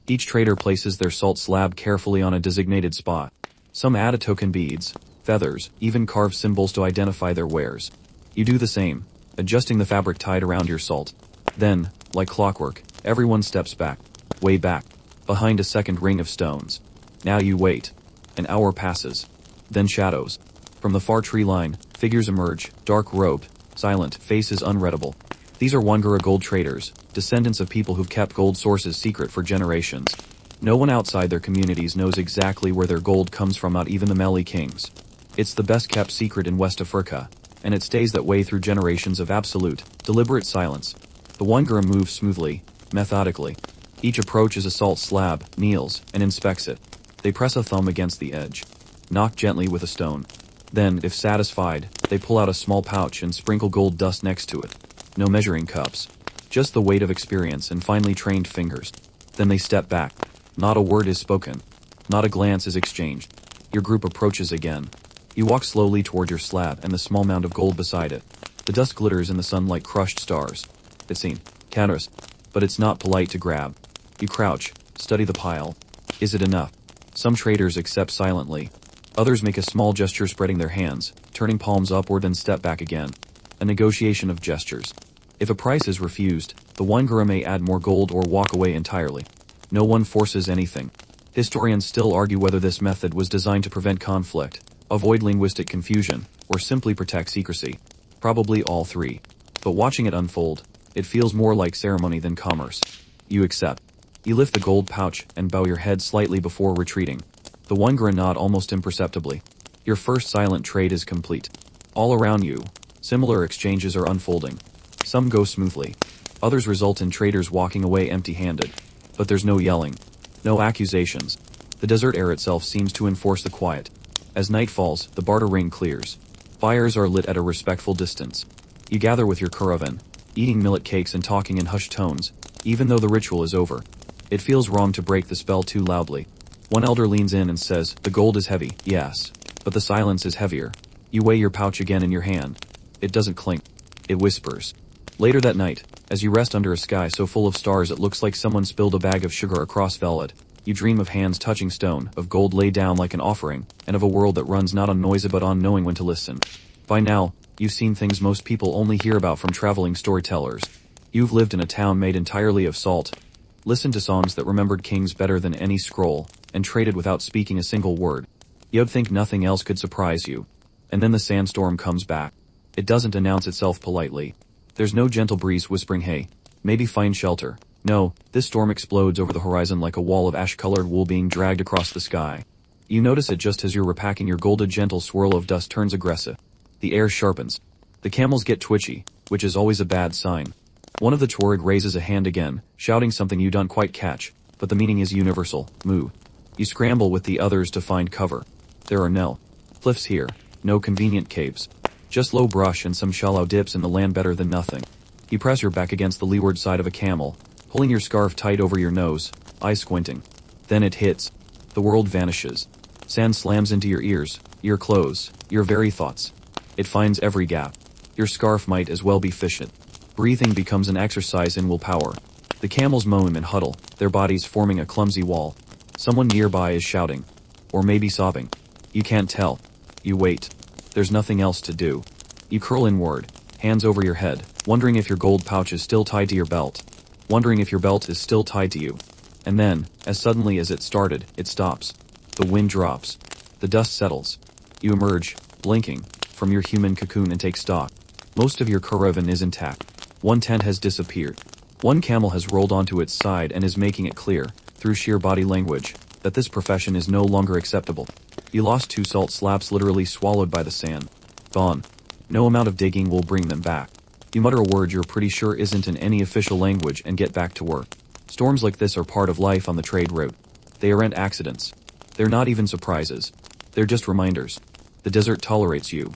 Each trader places their salt slab carefully on a designated spot. Some add token beads, feathers, even carve symbols to identify their wares. You do the same, adjusting the fabric tied around your salt. Then, like clockwork, everyone steps back, way back, behind a second ring of stones. Now you wait. An hour passes. Then shadows. From the far tree line, figures emerge, dark-robed, silent, faces unreadable. These are Wangara gold traders, descendants of people who've kept gold sources secret for generations. No one outside their communities knows exactly where their gold comes from, not even the Mali kings. It's the best-kept secret in West Africa, and it stays that way through generations of absolute, deliberate silence. The Wangara moves smoothly, methodically. Each approaches a salt slab, kneels, and inspects it. They press a thumb against the edge. Knock gently with a stone. Then, if satisfied, they pull out a small pouch and sprinkle gold dust next to it. No measuring cups. Just the weight of experience and finely trained fingers. Then they step back. Not a word is spoken. Not a glance is exchanged. Your group approaches again. You walk slowly toward your slab and the small mound of gold beside it. The dust glitters in the sun like crushed stars. It's seen. Counters. But it's not polite to grab. You crouch, study the pile. Is it enough? Some traders accept silently. Others make a small gesture, spreading their hands, turning palms upward, then step back again. A negotiation of gestures. If a price is refused, the Wangara may add more gold or walk away entirely. No one forces anything. Historians still argue whether this method was designed to prevent conflict, avoid linguistic confusion, or simply protect secrecy. Probably all three. But watching it unfold, it feels more like ceremony than commerce. You accept. You lift the gold pouch and bow your head slightly before retreating. The Wangara nod almost imperceptibly. Your first silent trade is complete. All around you, similar exchanges are unfolding. Some go smoothly. Others result in traders walking away empty-handed. But there's no yelling. No accusations. The desert air itself seems to enforce the quiet. As night falls, the barter ring clears. Fires are lit at a respectful distance. You gather with your caravan, eating millet cakes and talking in hushed tones, even though the ritual is over. It feels wrong to break the spell too loudly. One elder leans in and says, "The gold is heavy, yes. But the silence is heavier." You weigh your pouch again in your hand. It doesn't clink. It whispers. Later that night, as you rest under a sky so full of stars it looks like someone spilled a bag of sugar across velvet, you dream of hands touching stone, of gold laid down like an offering, and of a world that runs not on noise but on knowing when to listen. By now, you've seen things most people only hear about from traveling storytellers. You've lived in a town made entirely of salt, listened to songs that remembered kings better than any scroll, and traded without speaking a single word. You'd think nothing else could surprise you. And then the sandstorm comes back. It doesn't announce itself politely. There's no gentle breeze whispering, "Hey, maybe find shelter." No, this storm explodes over the horizon like a wall of ash-colored wool being dragged across the sky. You notice it just as you're repacking your gold. A gentle swirl of dust turns aggressive. The air sharpens. The camels get twitchy, which is always a bad sign. One of the Tuareg raises a hand again, shouting something you don't quite catch, but the meaning is universal, moo. You scramble with the others to find cover. There are no cliffs here, no convenient caves. Just low brush and some shallow dips in the land, better than nothing. You press your back against the leeward side of a camel, pulling your scarf tight over your nose, eyes squinting. Then it hits. The world vanishes. Sand slams into your ears, your clothes, your very thoughts. It finds every gap. Your scarf might as well be fished. Breathing becomes an exercise in willpower. The camels moan and huddle, their bodies forming a clumsy wall. Someone nearby is shouting. Or maybe sobbing. You can't tell. You wait. There's nothing else to do. You curl inward, hands over your head, wondering if your gold pouch is still tied to your belt. Wondering if your belt is still tied to you. And then, as suddenly as it started, it stops. The wind drops. The dust settles. You emerge, blinking, from your human cocoon and take stock. Most of your caravan is intact. One tent has disappeared. One camel has rolled onto its side and is making it clear, through sheer body language, that this profession is no longer acceptable. You lost 2 salt slabs literally swallowed by the sand. Gone. No amount of digging will bring them back. You mutter a word you're pretty sure isn't in any official language and get back to work. Storms like this are part of life on the trade route. They aren't accidents. They're not even surprises. They're just reminders. The desert tolerates you.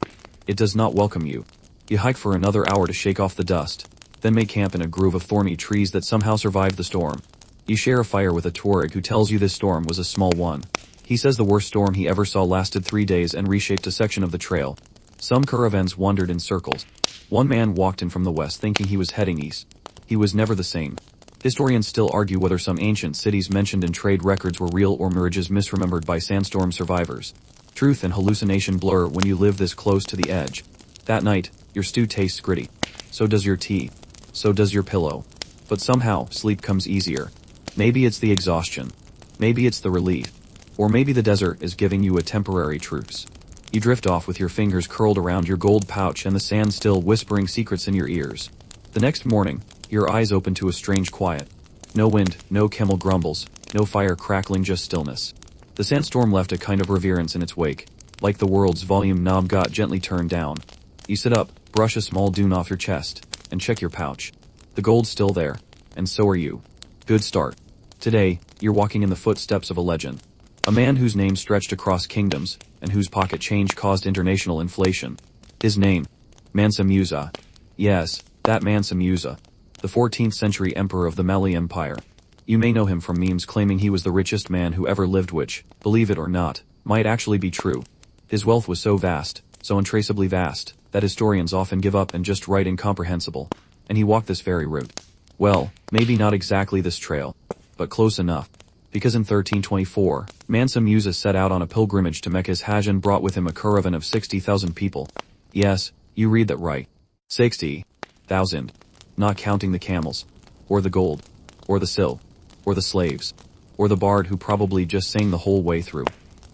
It does not welcome you. You hike for another hour to shake off the dust, then make camp in a grove of thorny trees that somehow survived the storm. You share a fire with a Tuareg who tells you this storm was a small one. He says the worst storm he ever saw lasted 3 days and reshaped a section of the trail. Some caravans wandered in circles. One man walked in from the west thinking he was heading east. He was never the same. Historians still argue whether some ancient cities mentioned in trade records were real or mirages misremembered by sandstorm survivors. Truth and hallucination blur when you live this close to the edge. That night, your stew tastes gritty. So does your tea. So does your pillow. But somehow, sleep comes easier. Maybe it's the exhaustion. Maybe it's the relief. Or maybe the desert is giving you a temporary truce. You drift off with your fingers curled around your gold pouch and the sand still whispering secrets in your ears. The next morning, your eyes open to a strange quiet. No wind, no camel grumbles, no fire crackling, just stillness. The sandstorm left a kind of reverence in its wake, like the world's volume knob got gently turned down. You sit up, brush a small dune off your chest, and check your pouch. The gold's still there, and so are you. Good start. Today, you're walking in the footsteps of a legend. A man whose name stretched across kingdoms, and whose pocket change caused international inflation. His name? Mansa Musa. Yes, that Mansa Musa. The 14th century emperor of the Mali Empire. You may know him from memes claiming he was the richest man who ever lived, which, believe it or not, might actually be true. His wealth was so vast, so untraceably vast, that historians often give up and just write incomprehensible. And he walked this very route. Well, maybe not exactly this trail, but close enough. Because in 1324, Mansa Musa set out on a pilgrimage to Mecca's Hajj and brought with him a caravan of 60,000 people. Yes, you read that right. 60,000. Not counting the camels, or the gold, or the sil, or the slaves, or the bard who probably just sang the whole way through.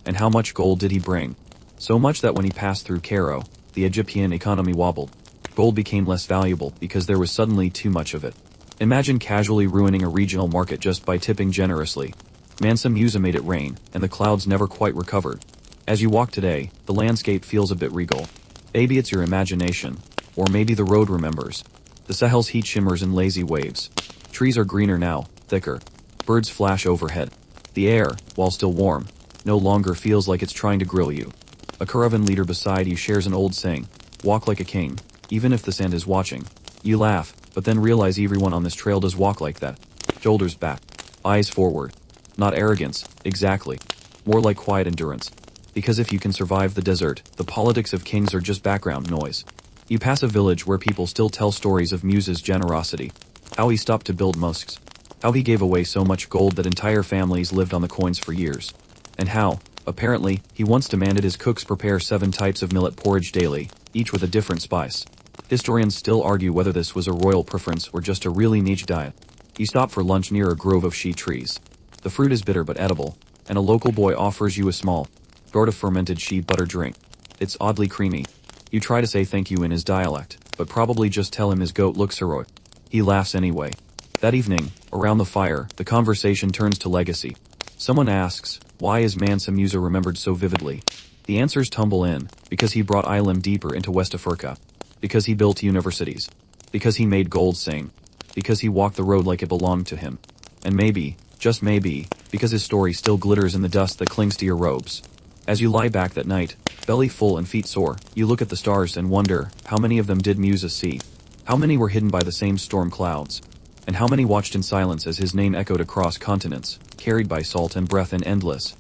And how much gold did he bring? So much that when he passed through Cairo, the Egyptian economy wobbled. Gold became less valuable because there was suddenly too much of it. Imagine casually ruining a regional market just by tipping generously. Mansa Musa made it rain, and the clouds never quite recovered. As you walk today, the landscape feels a bit regal. Maybe it's your imagination, or maybe the road remembers. The Sahel's heat shimmers in lazy waves. Trees are greener now, thicker. Birds flash overhead. The air, while still warm, no longer feels like it's trying to grill you. A caravan leader beside you shares an old saying, walk like a king, even if the sand is watching. You laugh, but then realize everyone on this trail does walk like that. Shoulders back, eyes forward. Not arrogance, exactly. More like quiet endurance. Because if you can survive the desert, the politics of kings are just background noise. You pass a village where people still tell stories of Musa's generosity. How he stopped to build mosques. How he gave away so much gold that entire families lived on the coins for years. And how, apparently, he once demanded his cooks prepare 7 types of millet porridge daily, each with a different spice. Historians still argue whether this was a royal preference or just a really niche diet. You stop for lunch near a grove of shea trees. The fruit is bitter but edible, and a local boy offers you a small, gourd of fermented shea butter drink. It's oddly creamy. You try to say thank you in his dialect, but probably just tell him his goat looks heroic. He laughs anyway. That evening, around the fire, the conversation turns to legacy. Someone asks, why is Mansa Musa remembered so vividly? The answers tumble in, because he brought Ilim deeper into West Africa. Because he built universities. Because he made gold sing. because he walked the road like it belonged to him. And maybe, just maybe, because his story still glitters in the dust that clings to your robes. As you lie back that night, belly full and feet sore, you look at the stars and wonder, how many of them did Musa see? How many were hidden by the same storm clouds? And how many watched in silence as his name echoed across continents, carried by salt and breath in endless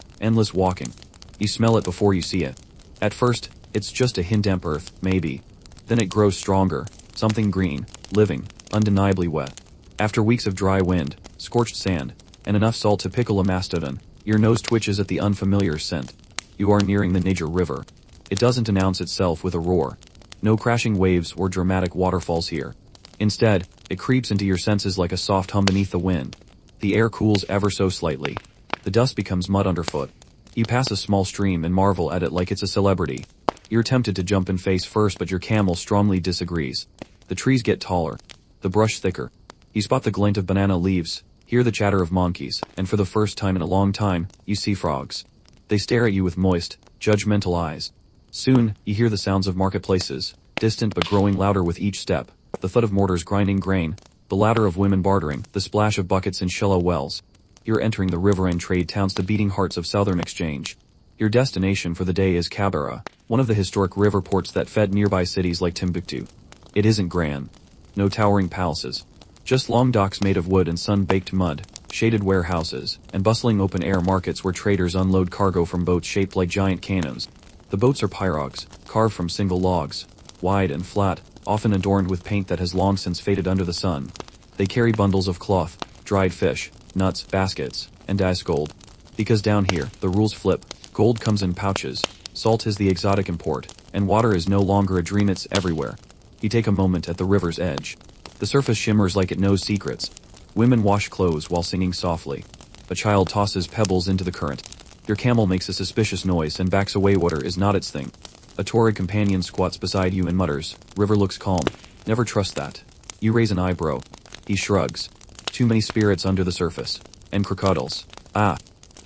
walking? You smell it before you see it. At first, it's just a hint damp earth, maybe. Then it grows stronger, something green, living, undeniably wet. After weeks of dry wind, scorched sand, and enough salt to pickle a mastodon, your nose twitches at the unfamiliar scent. You are nearing the Niger River. It doesn't announce itself with a roar. No crashing waves or dramatic waterfalls here. Instead, it creeps into your senses like a soft hum beneath the wind. The air cools ever so slightly. The dust becomes mud underfoot. You pass a small stream and marvel at it like it's a celebrity. You're tempted to jump in face first, but your camel strongly disagrees. The trees get taller. The brush thicker. You spot the glint of banana leaves, hear the chatter of monkeys, and for the first time in a long time, you see frogs. They stare at you with moist, judgmental eyes. Soon, you hear the sounds of marketplaces, distant but growing louder with each step, the thud of mortars grinding grain, the louder of women bartering, the splash of buckets in shallow wells. You're entering the riverine trade towns, the beating hearts of southern exchange. Your destination for the day is Kabera, one of the historic river ports that fed nearby cities like Timbuktu. It isn't grand. No towering palaces. Just long docks made of wood and sun-baked mud, shaded warehouses, and bustling open-air markets where traders unload cargo from boats shaped like giant cannons. The boats are pirogues, carved from single logs, wide and flat, often adorned with paint that has long since faded under the sun. They carry bundles of cloth, dried fish, nuts, baskets, and ice gold. Because down here, the rules flip. Gold comes in pouches, salt is the exotic import, and water is no longer a dream, it's everywhere. You take a moment at the river's edge. The surface shimmers like it knows secrets. Women wash clothes while singing softly. A child tosses pebbles into the current. Your camel makes a suspicious noise and backs away. Water is not its thing. A Tuareg companion squats beside you and mutters, "River looks calm. Never trust that." You raise an eyebrow. He shrugs. Too many spirits under the surface. And crocodiles. Ah.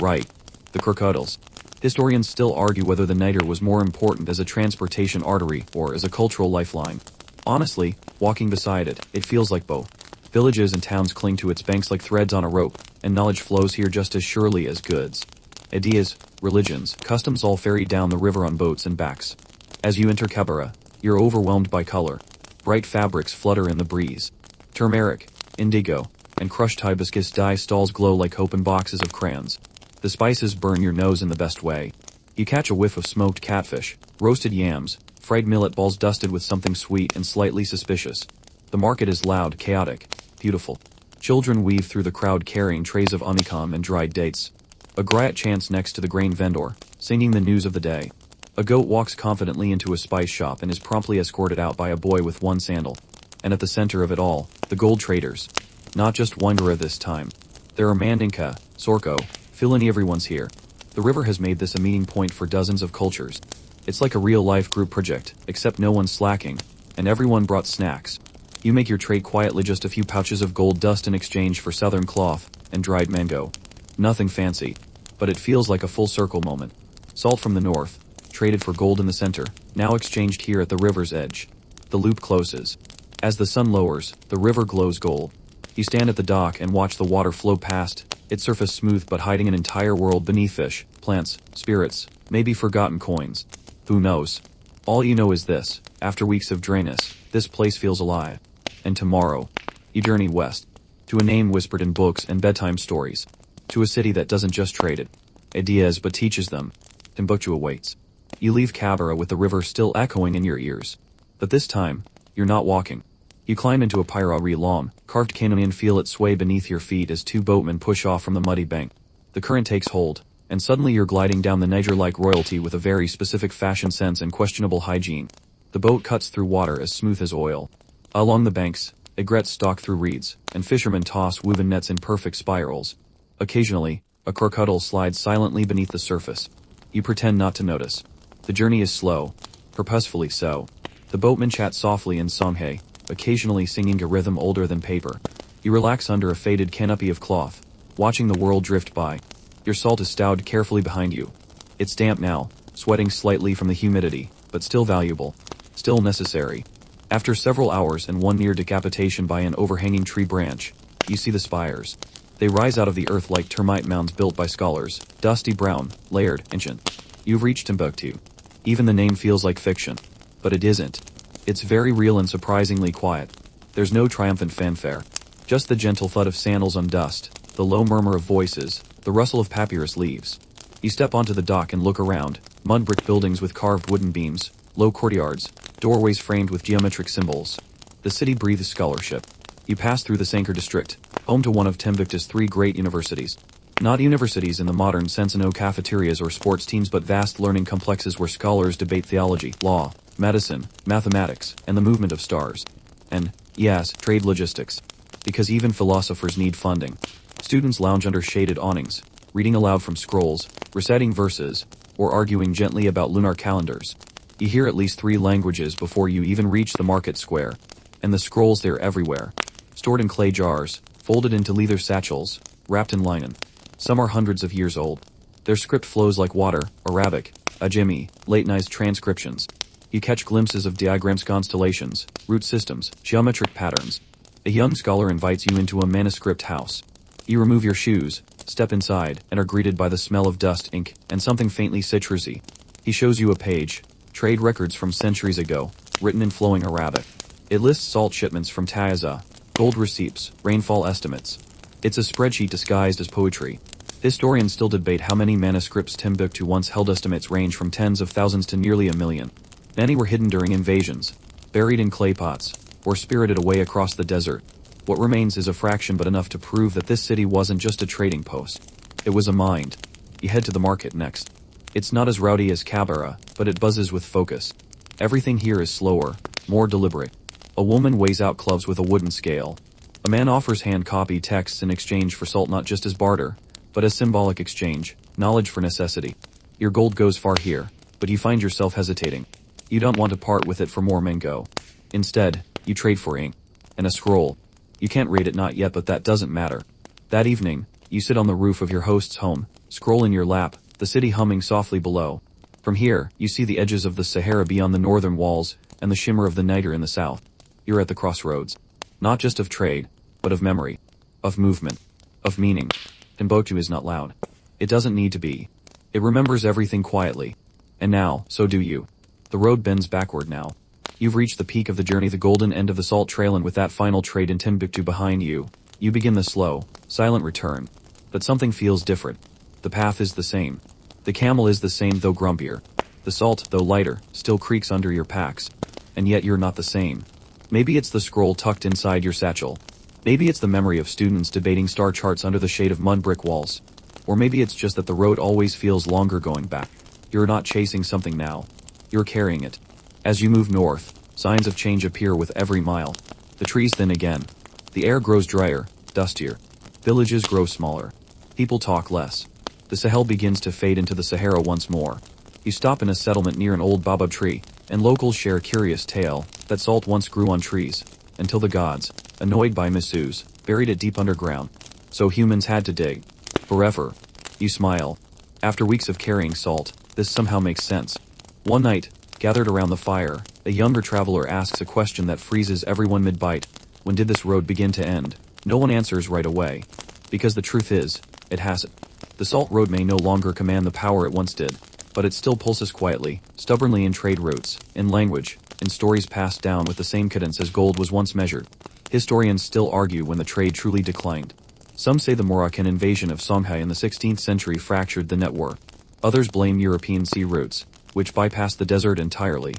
Right. The crocodiles. Historians still argue whether the Niger was more important as a transportation artery or as a cultural lifeline. Honestly, walking beside it, it feels like both. Villages and towns cling to its banks like threads on a rope, and knowledge flows here just as surely as goods. Ideas, religions, customs all ferry down the river on boats and backs. As you enter Kabera, you're overwhelmed by color. Bright fabrics flutter in the breeze. Turmeric, indigo, and crushed hibiscus dye stalls glow like open boxes of crayons. The spices burn your nose in the best way. You catch a whiff of smoked catfish, roasted yams, fried millet balls dusted with something sweet and slightly suspicious. The market is loud, chaotic, beautiful. Children weave through the crowd carrying trays of umikam and dried dates. A griot chants next to the grain vendor, singing the news of the day. A goat walks confidently into a spice shop and is promptly escorted out by a boy with one sandal. And at the center of it all, the gold traders. Not just Wangara this time. There are Mandinka, Sorko, Filani, everyone's here. The river has made this a meeting point for dozens of cultures. It's like a real-life group project, except no one's slacking, and everyone brought snacks. You make your trade quietly, just a few pouches of gold dust in exchange for southern cloth and dried mango. Nothing fancy, but it feels like a full-circle moment. Salt from the north, traded for gold in the center, now exchanged here at the river's edge. The loop closes. As the sun lowers, the river glows gold. You stand at the dock and watch the water flow past, its surface smooth but hiding an entire world beneath: fish, plants, spirits, maybe forgotten coins. Who knows? All you know is this: after weeks of dryness, this place feels alive. And tomorrow, you journey west, to a name whispered in books and bedtime stories, to a city that doesn't just trade it ideas but teaches them. Timbuktu awaits. You leave Kabera with the river still echoing in your ears. But this time, you're not walking. You climb into a pyra lawn, carved canoe, and feel it sway beneath your feet as two boatmen push off from the muddy bank. The current takes hold, and suddenly you're gliding down the Niger like royalty with a very specific fashion sense and questionable hygiene. The boat cuts through water as smooth as oil. Along the banks, egrets stalk through reeds, and fishermen toss woven nets in perfect spirals. Occasionally, a crocodile slides silently beneath the surface. You pretend not to notice. The journey is slow, purposefully so. The boatmen chat softly in Songhay, occasionally singing a rhythm older than paper. You relax under a faded canopy of cloth, watching the world drift by. Your salt is stowed carefully behind you. It's damp now, sweating slightly from the humidity, but still valuable, still necessary. After several hours and one near decapitation by an overhanging tree branch, you see the spires. They rise out of the earth like termite mounds built by scholars, dusty brown, layered, ancient. You've reached Timbuktu. Even the name feels like fiction. But it isn't. It's very real and surprisingly quiet. There's no triumphant fanfare. Just the gentle thud of sandals on dust, the low murmur of voices, the rustle of papyrus leaves. You step onto the dock and look around, mud brick buildings with carved wooden beams, low courtyards, doorways framed with geometric symbols. The city breathes scholarship. You pass through the Sankar district, home to one of Timbuktu's 3 great universities. Not universities in the modern sense, no cafeterias or sports teams, but vast learning complexes where scholars debate theology, law, medicine, mathematics, and the movement of stars. And, yes, trade logistics. Because even philosophers need funding. Students lounge under shaded awnings, reading aloud from scrolls, reciting verses, or arguing gently about lunar calendars. You hear at least 3 languages before you even reach the market square. And the scrolls, they're everywhere. Stored in clay jars, folded into leather satchels, wrapped in linen. Some are hundreds of years old. Their script flows like water, Arabic, Ajami, Latinized transcriptions. You catch glimpses of diagrams, constellations, root systems, geometric patterns. A young scholar invites you into a manuscript house. You remove your shoes, step inside, and are greeted by the smell of dust, ink, and something faintly citrusy. He shows you a page, trade records from centuries ago, written in flowing Arabic. It lists salt shipments from Taiza, gold receipts, rainfall estimates. It's a spreadsheet disguised as poetry. Historians still debate how many manuscripts Timbuktu once held. Estimates range from tens of thousands to nearly 1 million. Many were hidden during invasions, buried in clay pots, or spirited away across the desert. What remains is a fraction, but enough to prove that this city wasn't just a trading post. It was a mind. You head to the market next. It's not as rowdy as Cabara, but it buzzes with focus. Everything here is slower, more deliberate. A woman weighs out cloves with a wooden scale. A man offers hand-copy texts in exchange for salt, not just as barter, but as symbolic exchange, knowledge for necessity. Your gold goes far here, but you find yourself hesitating. You don't want to part with it for more mango. Instead, you trade for ink. And a scroll. You can't read it, not yet, but that doesn't matter. That evening, you sit on the roof of your host's home, scroll in your lap, the city humming softly below. From here, you see the edges of the Sahara beyond the northern walls, and the shimmer of the Niger in the south. You're at the crossroads. Not just of trade, but of memory. Of movement. Of meaning. Timbuktu is not loud. It doesn't need to be. It remembers everything quietly. And now, so do you. The road bends backward now. You've reached the peak of the journey, the golden end of the salt trail, and with that final trade in Timbuktu behind you, you begin the slow, silent return. But something feels different. The path is the same. The camel is the same, though grumpier. The salt, though lighter, still creaks under your packs. And yet you're not the same. Maybe it's the scroll tucked inside your satchel. Maybe it's the memory of students debating star charts under the shade of mud brick walls. Or maybe it's just that the road always feels longer going back. You're not chasing something now. You're carrying it. As you move north, signs of change appear with every mile. The trees thin again. The air grows drier, dustier. Villages grow smaller. People talk less. The Sahel begins to fade into the Sahara once more. You stop in a settlement near an old baobab tree, and locals share a curious tale that salt once grew on trees, until the gods, annoyed by misuse, buried it deep underground. So humans had to dig. Forever. You smile. After weeks of carrying salt, this somehow makes sense. One night, gathered around the fire, a younger traveler asks a question that freezes everyone mid-bite. When did this road begin to end? No one answers right away. Because the truth is, it hasn't. The salt road may no longer command the power it once did, but it still pulses quietly, stubbornly in trade routes, in language, in stories passed down with the same cadence as gold was once measured. Historians still argue when the trade truly declined. Some say the Moroccan invasion of Songhai in the 16th century fractured the network. Others blame European sea routes, which bypassed the desert entirely.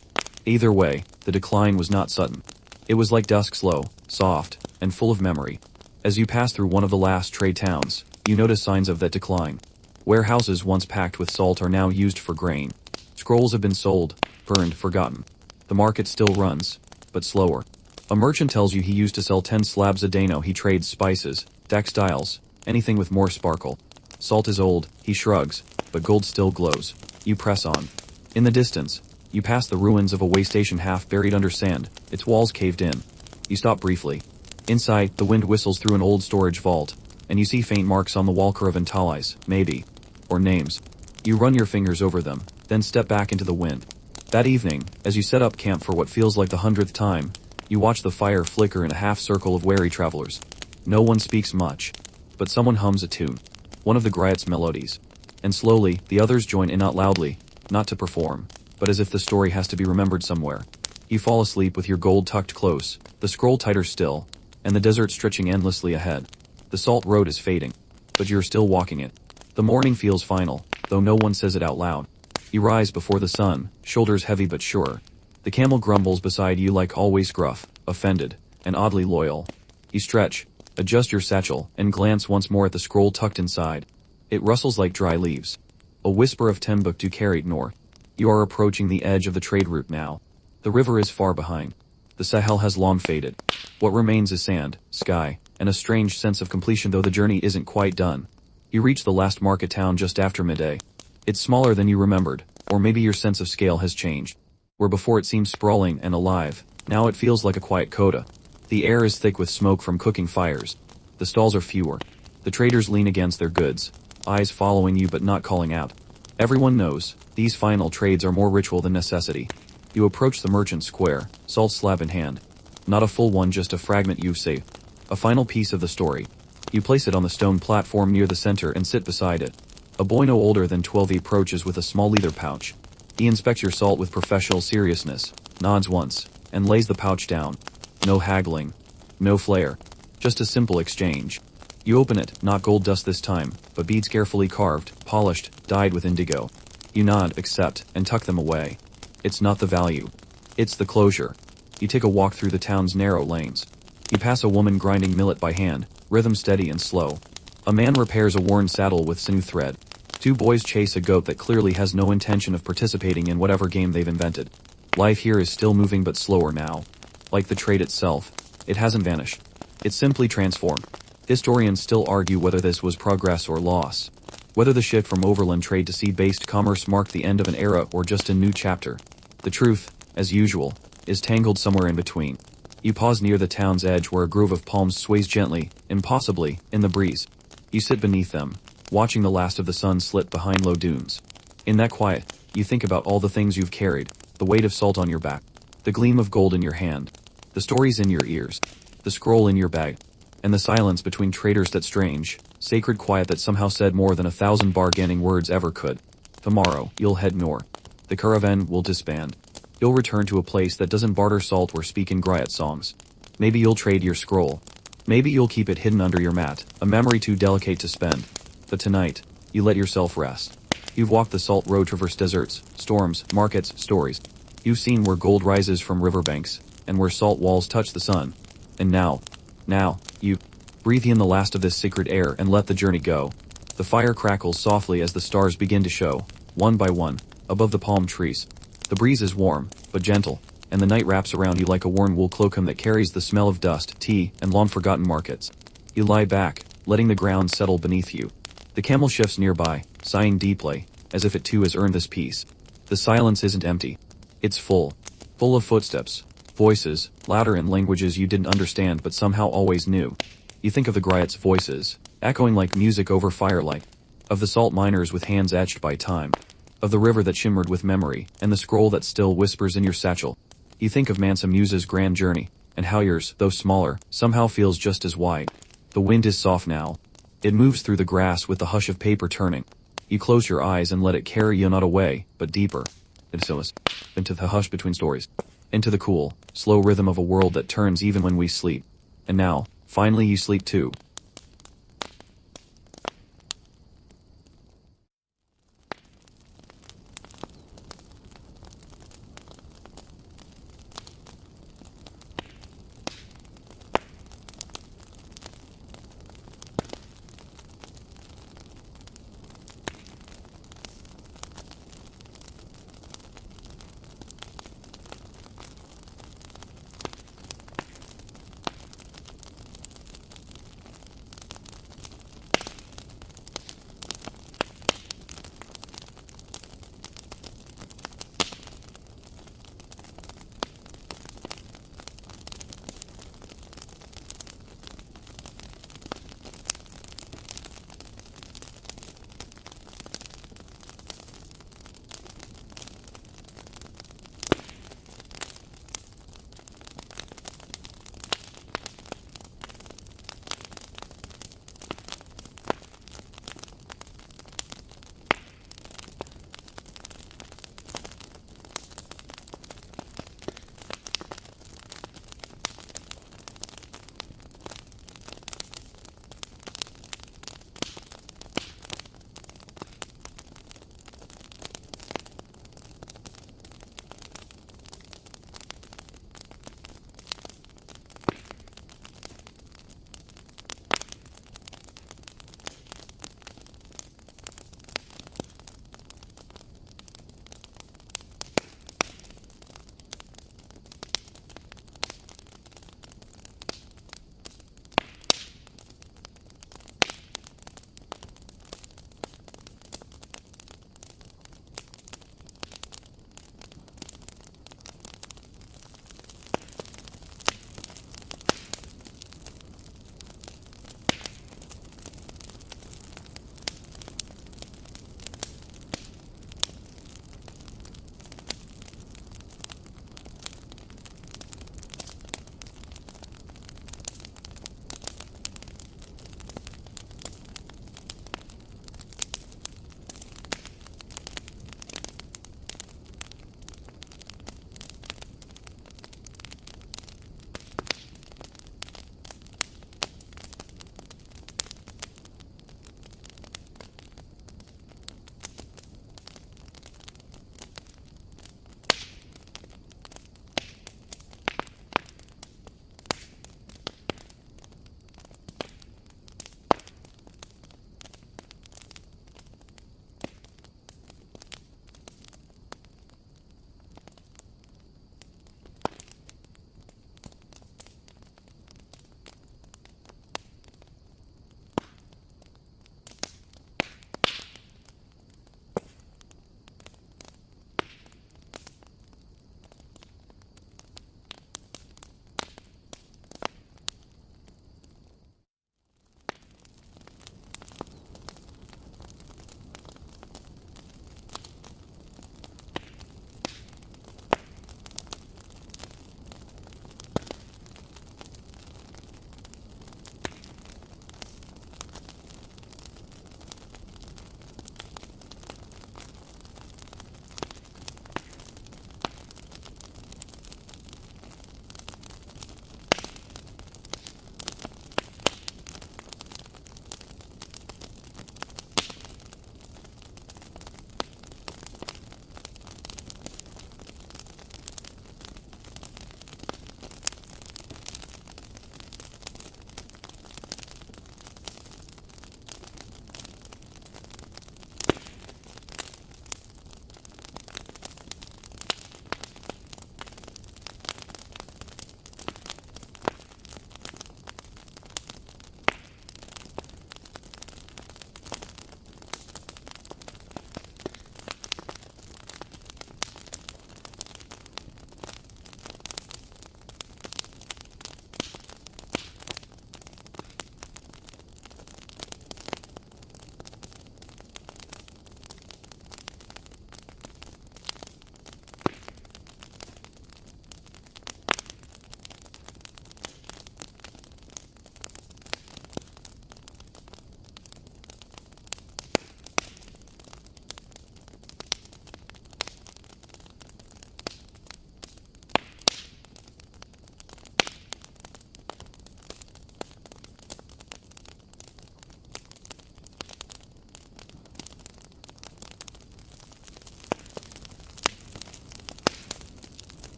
Either way, the decline was not sudden. It was like dusk, slow, soft, and full of memory. As you pass through one of the last trade towns, you notice signs of that decline. Warehouses once packed with salt are now used for grain. Scrolls have been sold, burned, forgotten. The market still runs, but slower. A merchant tells you he used to sell 10 slabs a day. Now he trades spices, textiles, anything with more sparkle. Salt is old, he shrugs, but gold still glows. You press on. In the distance, you pass the ruins of a way station half buried under sand, its walls caved in. You stop briefly. Inside, the wind whistles through an old storage vault, and you see faint marks on the wall, Caravantalais, maybe. Or names. You run your fingers over them, then step back into the wind. That evening, as you set up camp for what feels like the 100th time, You watch the fire flicker in a half-circle of wary travelers. No one speaks much, but someone hums a tune, one of the griot's melodies. And slowly, the others join in, not loudly, not to perform, but as if the story has to be remembered somewhere. You fall asleep with your gold tucked close, the scroll tighter still, and the desert stretching endlessly ahead. The salt road is fading, but you're still walking it. The morning feels final, though no one says it out loud. You rise before the sun, shoulders heavy but sure. The camel grumbles beside you like always, gruff, offended, and oddly loyal. You stretch, adjust your satchel, and glance once more at the scroll tucked inside. It rustles like dry leaves. A whisper of Timbuktu carried north. You are approaching the edge of the trade route now. The river is far behind. The Sahel has long faded. What remains is sand, sky, and a strange sense of completion, though the journey isn't quite done. You reach the last market town just after midday. It's smaller than you remembered, or maybe your sense of scale has changed. Where before it seemed sprawling and alive, now it feels like a quiet coda. The air is thick with smoke from cooking fires. The stalls are fewer. The traders lean against their goods, eyes following you but not calling out. Everyone knows, these final trades are more ritual than necessity. You approach the merchant square, salt slab in hand. Not a full one, just a fragment you save. A final piece of the story. You place it on the stone platform near the center and sit beside it. A boy no older than 12 approaches with a small leather pouch. He inspects your salt with professional seriousness, nods once, and lays the pouch down. No haggling. No flair. Just a simple exchange. You open it, not gold dust this time, but beads carefully carved, polished, dyed with indigo. You nod, accept, and tuck them away. It's not the value. It's the closure. You take a walk through the town's narrow lanes. You pass a woman grinding millet by hand, rhythm steady and slow. A man repairs a worn saddle with sinew thread. Two boys chase a goat that clearly has no intention of participating in whatever game they've invented. Life here is still moving but slower now. Like the trade itself, it hasn't vanished. It's simply transformed. Historians still argue whether this was progress or loss. Whether the shift from overland trade to sea-based commerce marked the end of an era or just a new chapter. The truth, as usual, is tangled somewhere in between. You pause near the town's edge where a grove of palms sways gently, impossibly, in the breeze. You sit beneath them, watching the last of the sun slip behind low dunes. In that quiet, you think about all the things you've carried, the weight of salt on your back, the gleam of gold in your hand, the stories in your ears, the scroll in your bag, and the silence between traders, that strange, sacred quiet that somehow said more than 1,000 bargaining words ever could. Tomorrow, you'll head north. The caravan will disband. You'll return to a place that doesn't barter salt or speak in griot songs. Maybe you'll trade your scroll. Maybe you'll keep it hidden under your mat, a memory too delicate to spend. But tonight, you let yourself rest. You've walked the salt road, traversed deserts, storms, markets, stories. You've seen where gold rises from riverbanks, and where salt walls touch the sun. And now, you breathe in the last of this sacred air and let the journey go. The fire crackles softly as the stars begin to show, one by one, above the palm trees. The breeze is warm, but gentle, and the night wraps around you like a worn wool cloakum that carries the smell of dust, tea, and long-forgotten markets. You lie back, letting the ground settle beneath you. The camel shifts nearby, sighing deeply, as if it too has earned this peace. The silence isn't empty. It's full of footsteps, voices, louder in languages you didn't understand but somehow always knew. You think of the griot's voices, echoing like music over firelight, of the salt miners with hands etched by time, of the river that shimmered with memory, and the scroll that still whispers in your satchel. You think of Mansa Musa's grand journey, and how yours, though smaller, somehow feels just as wide. The wind is soft now. It moves through the grass with the hush of paper turning. You close your eyes and let it carry you not away, but deeper. Into the hush between stories. Into the cool, slow rhythm of a world that turns even when we sleep. And now, finally you sleep too.